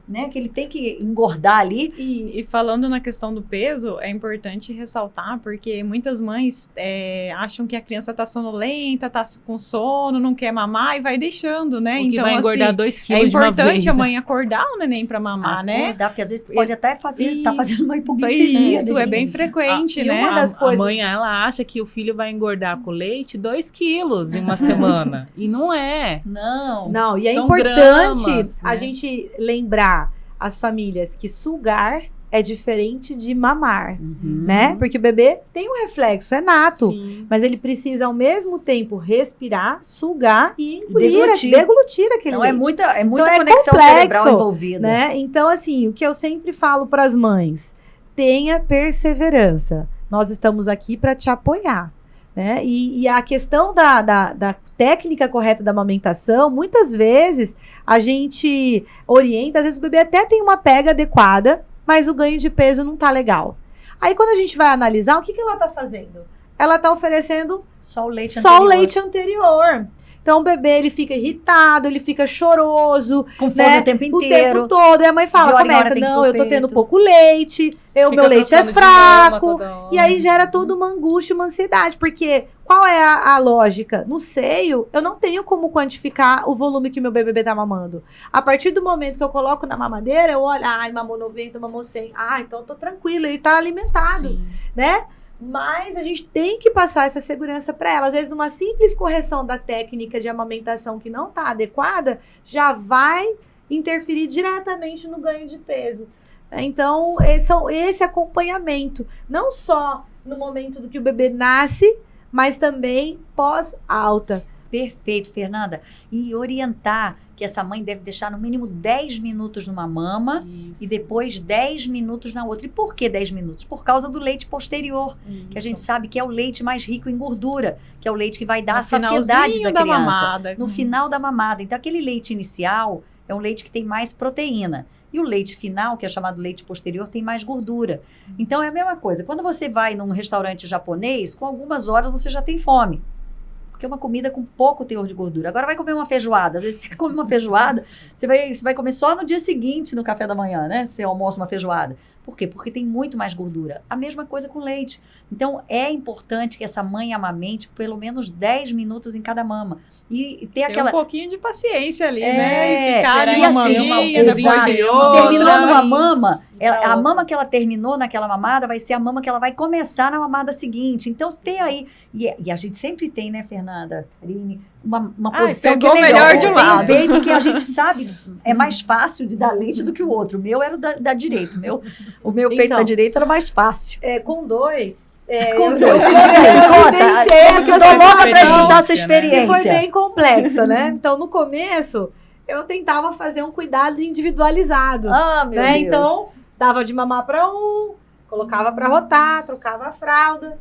né, que ele tem que engordar ali. E falando na questão do peso, é importante ressaltar, porque muitas mães acham que a criança tá sonolenta, tá com sono, não quer mamar e vai deixando, né? O que vai engordar assim, 2 é quilos de uma vez. importante a mãe acordar o neném pra mamar, né? Acordar, porque às vezes pode até fazer, tá E- fazendo uma hipoglicemia. Isso, é bem gente. frequente, E né? uma das A coisas- mãe, ela acha que o filho vai engordar com leite 2 quilos em uma semana. E não é. Não. Não, e é São importante gramas, a né? gente lembrar as famílias que sugar é diferente de mamar, Uhum. né? Porque o bebê tem um reflexo, é nato. Sim. Mas ele precisa, ao mesmo tempo, respirar, sugar e engolir, deglutir. deglutir aquele Então leite. é muita Então, é conexão complexo, cerebral envolvida. Né? Então, assim, o que eu sempre falo para as mães, tenha perseverança. Nós estamos aqui para te apoiar. né? E a questão da técnica correta da amamentação, muitas vezes a gente orienta, às vezes o bebê até tem uma pega adequada, mas o ganho de peso não tá legal. Aí quando a gente vai analisar, o que ela tá fazendo? Ela tá oferecendo Só o leite só anterior. o leite anterior. Então o bebê, ele fica irritado, ele fica choroso, Com fome né? o tempo O inteiro. tempo todo. E a mãe fala, De hora em hora começa, tem que não, pôr eu tô tendo peito. pouco leite, Fica meu leite é trocando de mama fraco. toda hora. E aí gera toda uma angústia, uma ansiedade. Porque qual é a lógica? No seio, eu não tenho como quantificar o volume que meu bebê tá mamando. A partir do momento que eu coloco na mamadeira, eu olho, ai, mamou 90, mamou 100. Ah, então eu tô tranquila, ele tá alimentado, Sim. né? Mas a gente tem que passar essa segurança para ela. Às vezes, uma simples correção da técnica de amamentação que não está adequada já vai interferir diretamente no ganho de peso. Então, esse acompanhamento, não só no momento do que o bebê nasce, mas também pós-alta. Perfeito, Fernanda. E orientar que essa mãe deve deixar no mínimo 10 minutos numa mama Isso. e depois 10 minutos na outra. E por que 10 minutos? Por causa do leite posterior, que a gente sabe que é o leite mais rico em gordura, que é o leite que vai dar a saciedade finalzinho da da criança. mamada. No final da mamada. Então, aquele leite inicial é um leite que tem mais proteína. E o leite final, que é chamado leite posterior, tem mais gordura. Então, é a mesma coisa. Quando você vai num restaurante japonês, com algumas horas você já tem fome. Porque é uma comida com pouco teor de gordura. Agora vai comer uma feijoada. Às vezes você come uma feijoada, você vai comer só no dia seguinte, no café da manhã, né? Você almoça uma feijoada. Por quê? Porque tem muito mais gordura. A mesma coisa com leite. Então, é importante que essa mãe amamente pelo menos 10 minutos em cada mama. E ter Tem aquela... um pouquinho de paciência ali, É, né? E ficar ali e uma assim, maminha, exato. depois de Terminou outra. numa mama, E pra a outra. mama que ela terminou naquela mamada vai ser a mama que ela vai começar na mamada seguinte. Então, ter aí... E a gente sempre tem, né, Fernanda, Karine, uma posição que é pegou o melhor. melhor de um Tem lado. peito que a gente sabe é mais fácil de dar leite do que o outro. O meu era o da direita. O meu peito Então. da direita era mais fácil. Com dois... Com dois. eu Conta. vivenciei essa Tô louca pra experiência, escutar a sua né? que foi experiência. bem complexa, né? Então, no começo, eu tentava fazer um cuidado individualizado, Ah, meu né? Deus. Então, dava de mamar para um, colocava para rotar, trocava a fralda,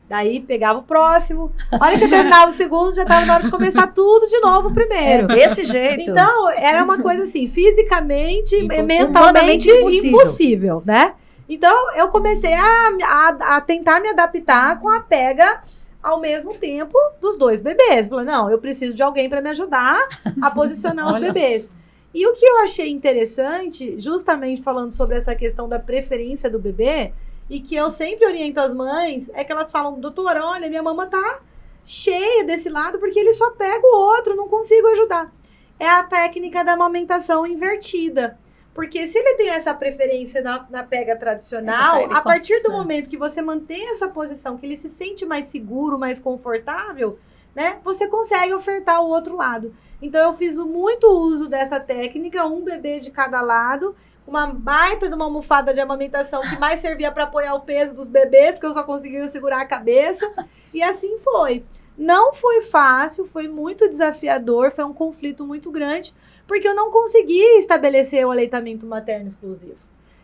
daí pegava o próximo. A hora que eu terminava o segundo, já estava na hora de começar tudo de novo o primeiro. Desse jeito. Então, era uma coisa assim, fisicamente e Humanamente mentalmente impossível. impossível, né? Então, eu comecei a tentar me adaptar com a pega ao mesmo tempo dos dois bebês. Falei, não, eu preciso de alguém para me ajudar a posicionar os Olha. bebês. E o que eu achei interessante, justamente falando sobre essa questão da preferência do bebê, e que eu sempre oriento as mães, é que elas falam, doutora, olha, minha mama tá cheia desse lado porque ele só pega o outro, não consigo ajudar. É a técnica da amamentação invertida. Porque se ele tem essa preferência na pega tradicional, Ele a partir do corta. momento que você mantém essa posição, que ele se sente mais seguro, mais confortável, né? Você consegue ofertar o outro lado. Então, eu fiz muito uso dessa técnica, um bebê de cada lado, uma baita de uma almofada de amamentação que mais servia para apoiar o peso dos bebês, porque eu só conseguia segurar a cabeça. E assim foi. Não foi fácil, foi muito desafiador, foi um conflito muito grande, porque eu não conseguia estabelecer o aleitamento materno exclusivo,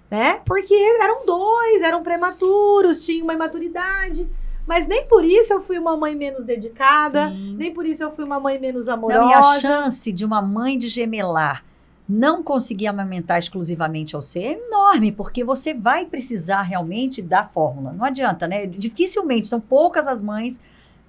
né? Porque eram dois, eram prematuros, tinham uma imaturidade, mas nem por isso eu fui uma mãe menos dedicada, Sim. nem por isso eu fui uma mãe menos amorosa. Não, e a chance de uma mãe de gemelar não conseguir amamentar exclusivamente ao ser é enorme, porque você vai precisar realmente da fórmula. Não adianta, né? Dificilmente, são poucas as mães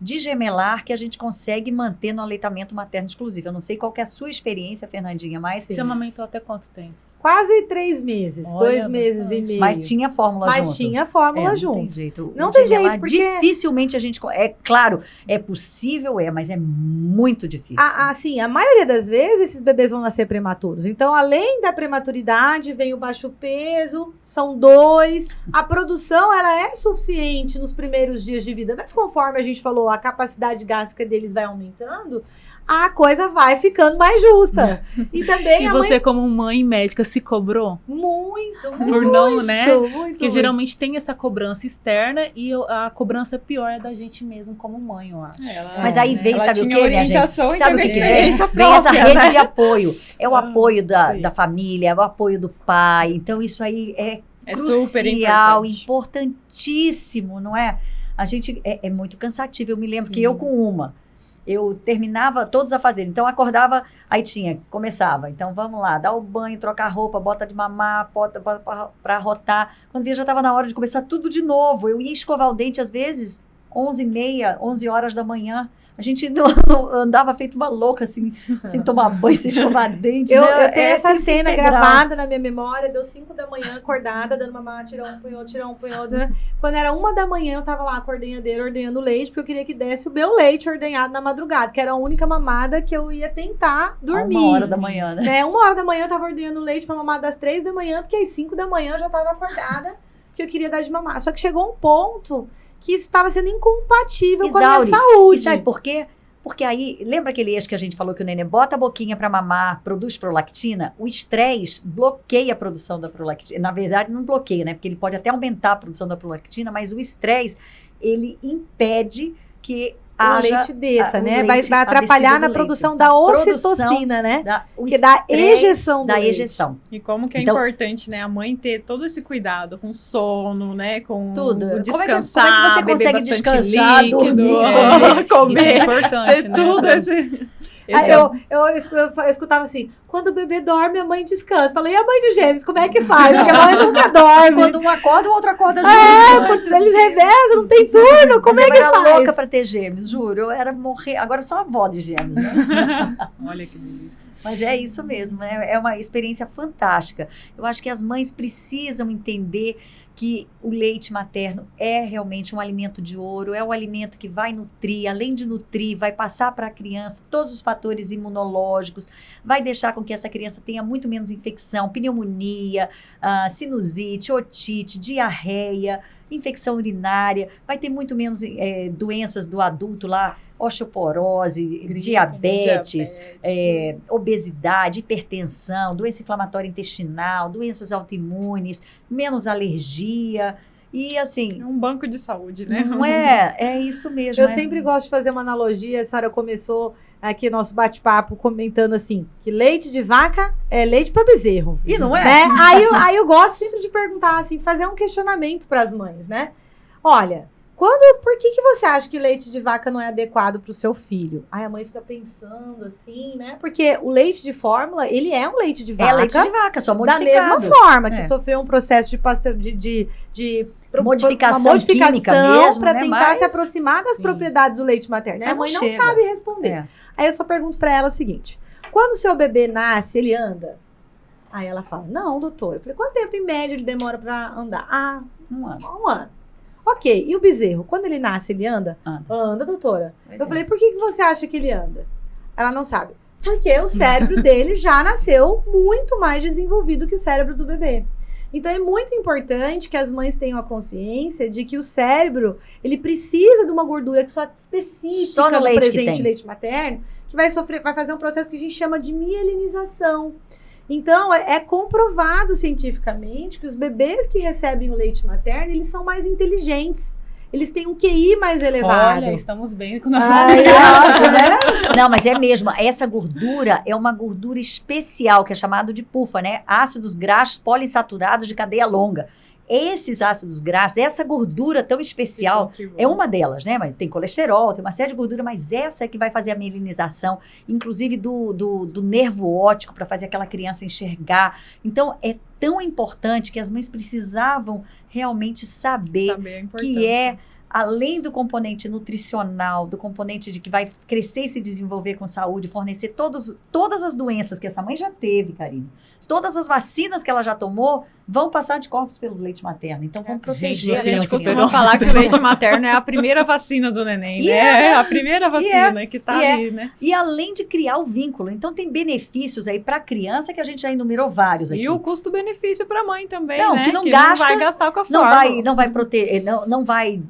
de gemelar que a gente consegue manter no aleitamento materno exclusivo. Eu não sei qual que é a sua experiência, Fernandinha, mas, Você amamentou até quanto tempo? Quase 3 meses, Olha, 2 meses bastante. e meio. mas tinha fórmula Mas junto. tinha fórmula Não junto. tem jeito. Não O tem gemelar, jeito, porque- dificilmente a gente... É claro, é possível, mas é muito difícil. Assim, a maioria das vezes esses bebês vão nascer prematuros. Então, além da prematuridade, vem o baixo peso, são 2. A produção, ela é suficiente nos primeiros dias de vida. Mas conforme a gente falou, a capacidade gástrica deles vai aumentando, a coisa vai ficando mais justa. E também E a você, como mãe médica, se cobrou? Muito, Por não, né? muito. Porque geralmente tem essa cobrança externa e a cobrança pior é da gente mesmo como mãe, eu acho. Mas aí vem, Ela sabe o tinha que, minha gente? orientação e Sabe o teve que vem? experiência Vem essa própria, rede né? de apoio. É o apoio sim. da família, é o apoio do pai. Então, isso aí é É super crucial, importante. importantíssimo, não é? A gente é muito cansativo. Eu me lembro Sim. que eu terminava todos a fazer. Então, acordava, aí começava. Então, vamos lá, dá o banho, trocar a roupa, bota de mamar, bota para rotar. Quando via, já estava na hora de começar tudo de novo. Eu ia escovar o dente, às vezes, 11h30, 11 horas da manhã. A gente andava feito uma louca, assim, sem tomar banho, sem escovar dente. Eu né? tenho essa tempo cena integral. gravada na minha memória, deu 5 da manhã, acordada, dando mamar, tirou um punhou. Quando era 1 da manhã, eu tava lá com a ordenhadeira, ordenhando leite, porque eu queria que desse o meu leite ordenhado na madrugada, que era a única mamada que eu ia tentar dormir. 1 hora da manhã, né? 1 hora da manhã eu tava ordenhando leite pra mamar das 3 da manhã, porque às 5 da manhã eu já tava acordada, porque eu queria dar de mamar. Só que chegou um ponto que isso tava sendo incompatível com a minha Exaure. saúde. E sabe por quê? Porque aí, lembra aquele eixo que a gente falou que o neném bota a boquinha para mamar, produz prolactina? O estresse bloqueia a produção da prolactina. Na verdade, não bloqueia, né? Porque ele pode até aumentar a produção da prolactina, mas o estresse, ele impede que o leite desça, né? Vai a atrapalhar descida na do produção leite. da A ocitocina, né? o Que dá estresse ejeção do da leite. ejeção. E como que é Então- importante, né, a mãe ter todo esse cuidado com sono, né, com Tudo. o Como é que descansar, você beber consegue bastante descansar, líquido, dormir, Isso é importante, ter né? tudo esse... Aí eu escutava assim, quando o bebê dorme, a mãe descansa. Falei, e a mãe de gêmeos, como é que faz? Porque a mãe nunca dorme. Quando um acorda, o outro acorda junto. Quando eles revezam, não tem turno, como Mas é que eu era faz? louca pra ter gêmeos, juro. Eu era morrer. Agora só avó de gêmeos, né? Olha que delícia. Mas é isso mesmo, né? É uma experiência fantástica. Eu acho que as mães precisam entender que o leite materno é realmente um alimento de ouro, é um alimento que vai nutrir, além de nutrir, vai passar para a criança todos os fatores imunológicos, vai deixar com que essa criança tenha muito menos infecção, pneumonia, sinusite, otite, diarreia, infecção urinária, vai ter muito menos doenças do adulto lá, osteoporose, diabetes, obesidade, hipertensão, doença inflamatória intestinal, doenças autoimunes, menos alergia. E assim, É um banco de saúde, né? não é isso mesmo. Eu sempre gosto de fazer uma analogia, a senhora começou aqui nosso bate-papo comentando assim, que leite de vaca é leite para bezerro. E não é? Né? Aí eu gosto sempre de perguntar, assim, fazer um questionamento para as mães, né? Olha, por que você acha que leite de vaca não é adequado para o seu filho? Aí a mãe fica pensando assim, né? Porque o leite de fórmula, ele é um leite de vaca. É leite de vaca, só Da modificado. mesma forma que É. sofreu um processo de Modificação química mesmo, para né? tentar Mas- se aproximar das Sim. propriedades do leite materno. A Mas mãe não não chega. sabe responder. É. Aí eu só pergunto para ela o seguinte: quando o seu bebê nasce, ele anda? Aí ela fala: não, doutor. Eu falei: quanto tempo em média ele demora para andar? Ah, Um ano. 1 ano. Ok, e o bezerro, quando ele nasce, ele anda? Anda. Anda, doutora. Pois Eu é. falei: por que você acha que ele anda? Ela não sabe. Porque o cérebro dele já nasceu muito mais desenvolvido que o cérebro do bebê. Então é muito importante que as mães tenham a consciência de que o cérebro, ele precisa de uma gordura que só específica Só no leite que presente tem. leite materno, que vai fazer um processo que a gente chama de mielinização. Então, é comprovado cientificamente que os bebês que recebem o leite materno, eles são mais inteligentes. Eles têm um QI mais elevado. Olha, estamos bem com nossos Ai, ótimo, né? Não, mas é mesmo. Essa gordura é uma gordura especial, que é chamado de PUFA, né? Ácidos graxos poliinsaturados de cadeia longa. Esses ácidos graxos, essa gordura tão especial, é uma delas, né? Mas tem colesterol, tem uma série de gordura, mas essa é que vai fazer a mielinização, inclusive do nervo óptico, para fazer aquela criança enxergar. Então, é tão importante que as mães precisavam realmente saber que é, além do componente nutricional, do componente de que vai crescer e se desenvolver com saúde, fornecer todas as doenças que essa mãe já teve, Karine. Todas as vacinas que ela já tomou vão passar anticorpos pelo leite materno. Então, vão proteger Gente, A gente Criança, costuma criança. falar que o leite materno é a primeira vacina do neném, E né? É a primeira vacina que tá E é. ali, né? E além de criar o vínculo. Então, tem benefícios aí para a criança que a gente já enumerou vários aqui. E o custo-benefício para a mãe também, Não, né? que não não gasta, vai gastar com a Não fórmula. vai proteger, não vai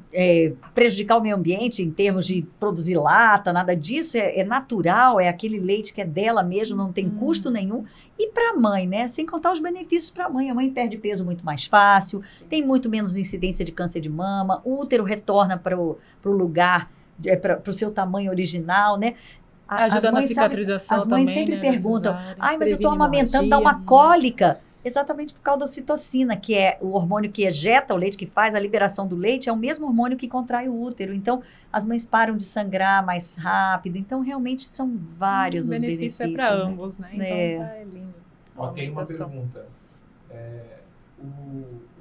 prejudicar o meio ambiente em termos de produzir lata, nada disso. É natural, é aquele leite que é dela mesmo, não tem custo nenhum. E para a mãe, né? Sem contar os benefícios para a mãe. A mãe perde peso muito mais fácil, tem muito menos incidência de câncer de mama, o útero retorna para o lugar, para o seu tamanho original, né? Ajuda na cicatrização as mães também, sempre né, perguntam, da cesárea. ai, mas eu estou Previne amamentando, dá uma hemorragia. cólica. Exatamente por causa da ocitocina, que é o hormônio que ejeta o leite, que faz a liberação do leite, é o mesmo hormônio que contrai o útero. Então, as mães param de sangrar mais rápido. Então, realmente, são vários os benefícios. O benefício é para ambos, né? Então, é lindo. Ó, tem uma pergunta.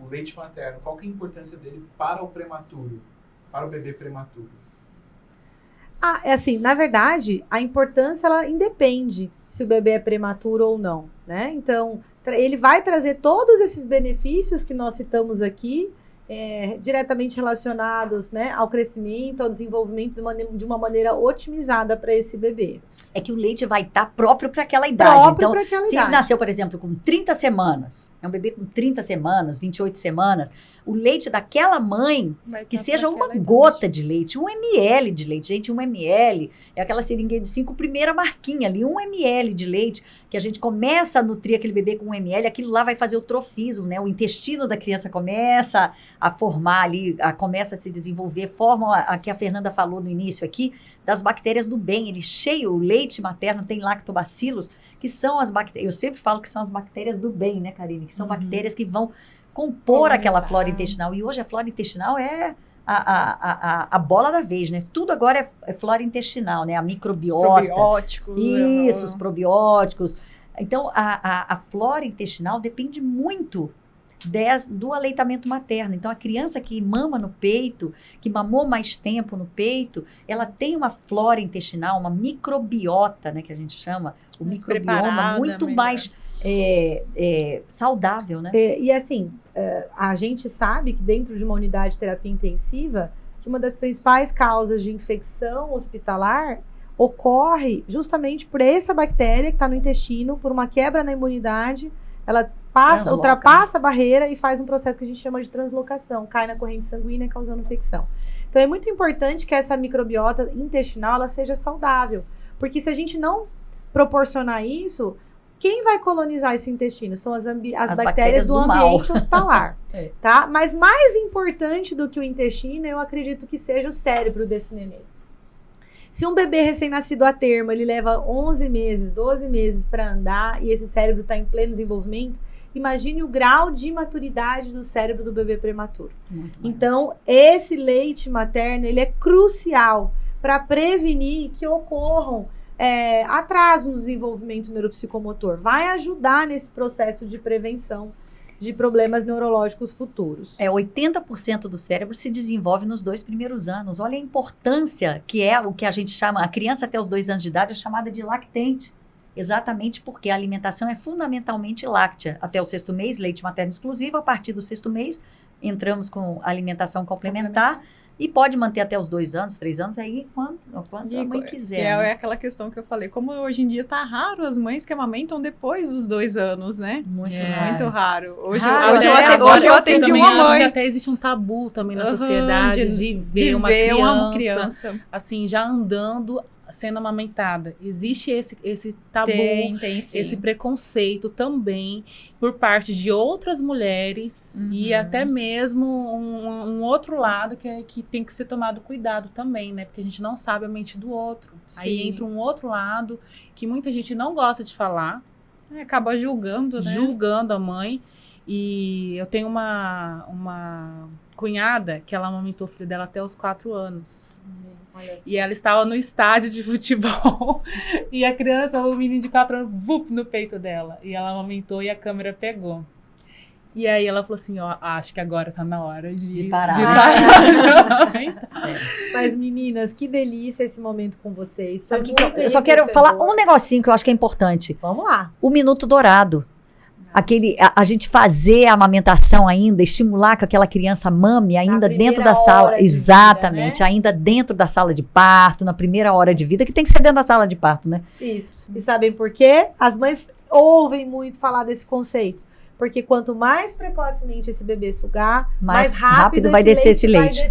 O leite materno, qual que é a importância dele para o prematuro? Para o bebê prematuro? É assim, na verdade, a importância, ela independe se o bebê é prematuro ou não, né? Então, ele vai trazer todos esses benefícios que nós citamos aqui, diretamente relacionados, né, ao crescimento, ao desenvolvimento de uma maneira otimizada para esse bebê. É que o leite vai estar próprio para aquela idade. Então, se idade. ele nasceu, por exemplo, com 30 semanas, é um bebê com 30 semanas, 28 semanas, o leite daquela mãe, que seja uma gota de leite, 1 ml de leite. Gente, 1 ml é aquela seringuinha de 5, primeira marquinha ali, 1 ml de leite, que a gente começa a nutrir aquele bebê com 1 ml, aquilo lá vai fazer o trofismo, né? O intestino da criança começa a formar ali, começa a se desenvolver, forma a que a Fernanda falou no início aqui, das bactérias do bem. Ele cheio, o leite materno tem lactobacilos, que são as bactérias, eu sempre falo que são as bactérias do bem, né, Karine? Que são bactérias que vão compor aquela flora intestinal. E hoje a flora intestinal é a bola da vez, né? Tudo agora é flora intestinal, né? A microbiota. Os probióticos. Isso, os probióticos. Então, a flora intestinal depende muito do aleitamento materno. Então, a criança que mama no peito, que mamou mais tempo no peito, ela tem uma flora intestinal, uma microbiota, né, que a gente chama, o microbioma muito mais saudável, né? E assim, a gente sabe que dentro de uma unidade de terapia intensiva, que uma das principais causas de infecção hospitalar justamente por essa bactéria que está no intestino, por uma quebra na imunidade, ela ultrapassa a barreira e faz um processo que a gente chama de translocação, cai na corrente sanguínea causando infecção. Então é muito importante que essa microbiota intestinal ela seja saudável, porque se a gente não proporcionar isso, quem vai colonizar esse intestino? São as bactérias do ambiente hospitalar, tá? Mas mais importante do que o intestino, eu acredito que seja o cérebro desse neném. Se um bebê recém-nascido a termo, ele leva 11 meses, 12 meses para andar e esse cérebro está em pleno desenvolvimento, imagine o grau de maturidade do cérebro do bebê prematuro. Então, esse leite materno, ele é crucial para prevenir que ocorram atraso no desenvolvimento neuropsicomotor. Vai ajudar nesse processo de prevenção de problemas neurológicos futuros. 80% do cérebro se desenvolve nos 2 primeiros anos. Olha a importância que é o que a gente chama, a criança até os 2 anos de idade é chamada de lactente. Exatamente porque a alimentação é fundamentalmente láctea. Até o 6º mês, leite materno exclusivo. A partir do 6º mês, entramos com alimentação complementar. E pode manter até os 2 anos, 3 anos, aí quanto a mãe quiser. É aquela questão que eu falei, como hoje em dia tá raro as mães que amamentam depois dos 2 anos, né? Muito raro. Hoje eu atendi uma mãe. Acho que até existe um tabu também na sociedade de ver uma criança assim, já andando, sendo amamentada. Existe esse tabu, tem, esse preconceito também por parte de outras mulheres e até mesmo um outro lado que tem que ser tomado cuidado também, né? Porque a gente não sabe a mente do outro. Sim. Aí entra um outro lado que muita gente não gosta de falar. Acaba julgando, né? Julgando a mãe. E eu tenho uma cunhada que ela amamentou o filho dela até os 4 anos. E ela estava no estádio de futebol e a criança, o menino de 4 anos, no peito dela. E ela amamentou e a câmera pegou. E aí ela falou assim, acho que agora tá na hora de parar. Mas meninas, que delícia esse momento com vocês. Eu só quero falar um negocinho que eu acho que é importante. Vamos lá. O minuto dourado. A gente fazer a amamentação ainda, estimular que aquela criança mame ainda dentro da sala. Exatamente, vida, né? Ainda dentro da sala de parto, na primeira hora de vida, que tem que ser dentro da sala de parto, né? Isso. E sabem por quê? As mães ouvem muito falar desse conceito. Porque quanto mais precocemente esse bebê sugar, mais rápido vai descer esse leite.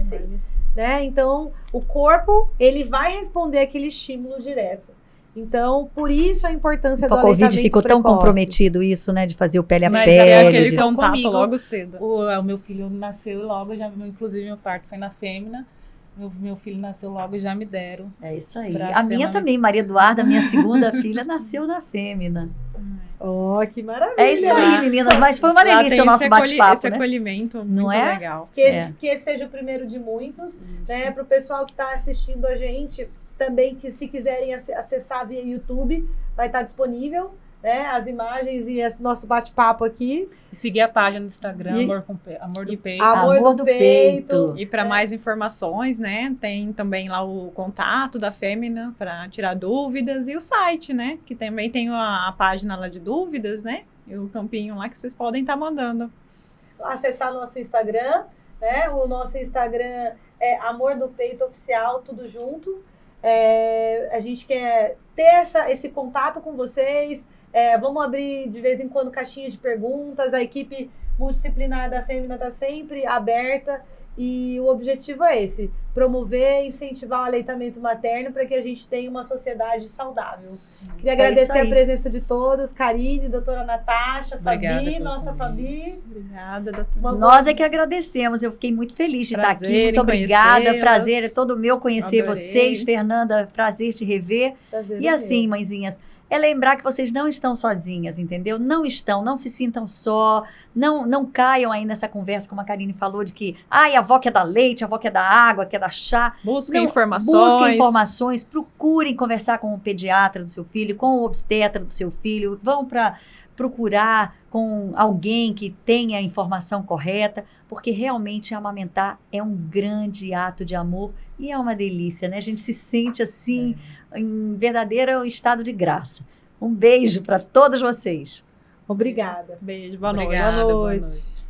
Né? Então, o corpo, ele vai responder aquele estímulo direto. Então, por isso a importância do aleitamento precoce. O Covid ficou tão comprometido isso, né? De fazer o pele a Mas pele. Aquele contato logo cedo. O meu filho nasceu logo, inclusive meu parto foi na fêmea. Meu filho nasceu logo e já me deram. É isso aí. Pra A ser minha uma- também, Maria Eduarda, minha segunda filha, nasceu na Fêmea. Oh, que maravilha. É isso aí, meninas. Mas foi uma Lá delícia tem o nosso esse bate-papo, né? acolhimento muito Não é? legal. Que esse seja o primeiro de muitos, né? Para o pessoal que está assistindo a gente, também que se quiserem acessar via YouTube, vai estar disponível, né? As imagens e esse nosso bate-papo aqui. Seguir a página do Instagram, E- Amor do Peito. Amor do Peito. E para mais informações, né, tem também lá o contato da Fêmea para tirar dúvidas e o site, né, que também tem a página lá de dúvidas, né, e o campinho lá que vocês podem estar mandando. Acessar nosso Instagram, né? O nosso Instagram é Amor do Peito Oficial, tudo junto. A gente quer ter esse contato com vocês. Vamos abrir de vez em quando caixinha de perguntas. A equipe multidisciplinar da Fêmea está sempre aberta e o objetivo é esse: promover e incentivar o aleitamento materno para que a gente tenha uma sociedade saudável. Queria agradecer a presença de todos, Karine, doutora Natasha, Obrigada Fabi, pelo nossa convite. Fabi. Obrigada, doutora. Nós é que agradecemos. Eu fiquei muito feliz de estar aqui. Prazer Muito em obrigada. conhecê-las. Prazer é todo meu conhecer Adorei. vocês. Fernanda, prazer te rever. Prazer E é assim, meu. mãezinhas, é lembrar que vocês não estão sozinhas, entendeu? Não estão, não se sintam só, não caiam aí nessa conversa, como a Karine falou, de que a avó quer dar leite, a avó quer dar água, quer dar chá. Busquem Não, informações. Busquem informações, procurem conversar com o pediatra do seu filho, com o obstetra do seu filho, vão procurar com alguém que tenha a informação correta, porque realmente amamentar é um grande ato de amor e é uma delícia, né? A gente se sente assim, em verdadeiro estado de graça. Um beijo para todos vocês. Obrigada. Beijo, boa noite. Obrigada, Boa boa noite. noite.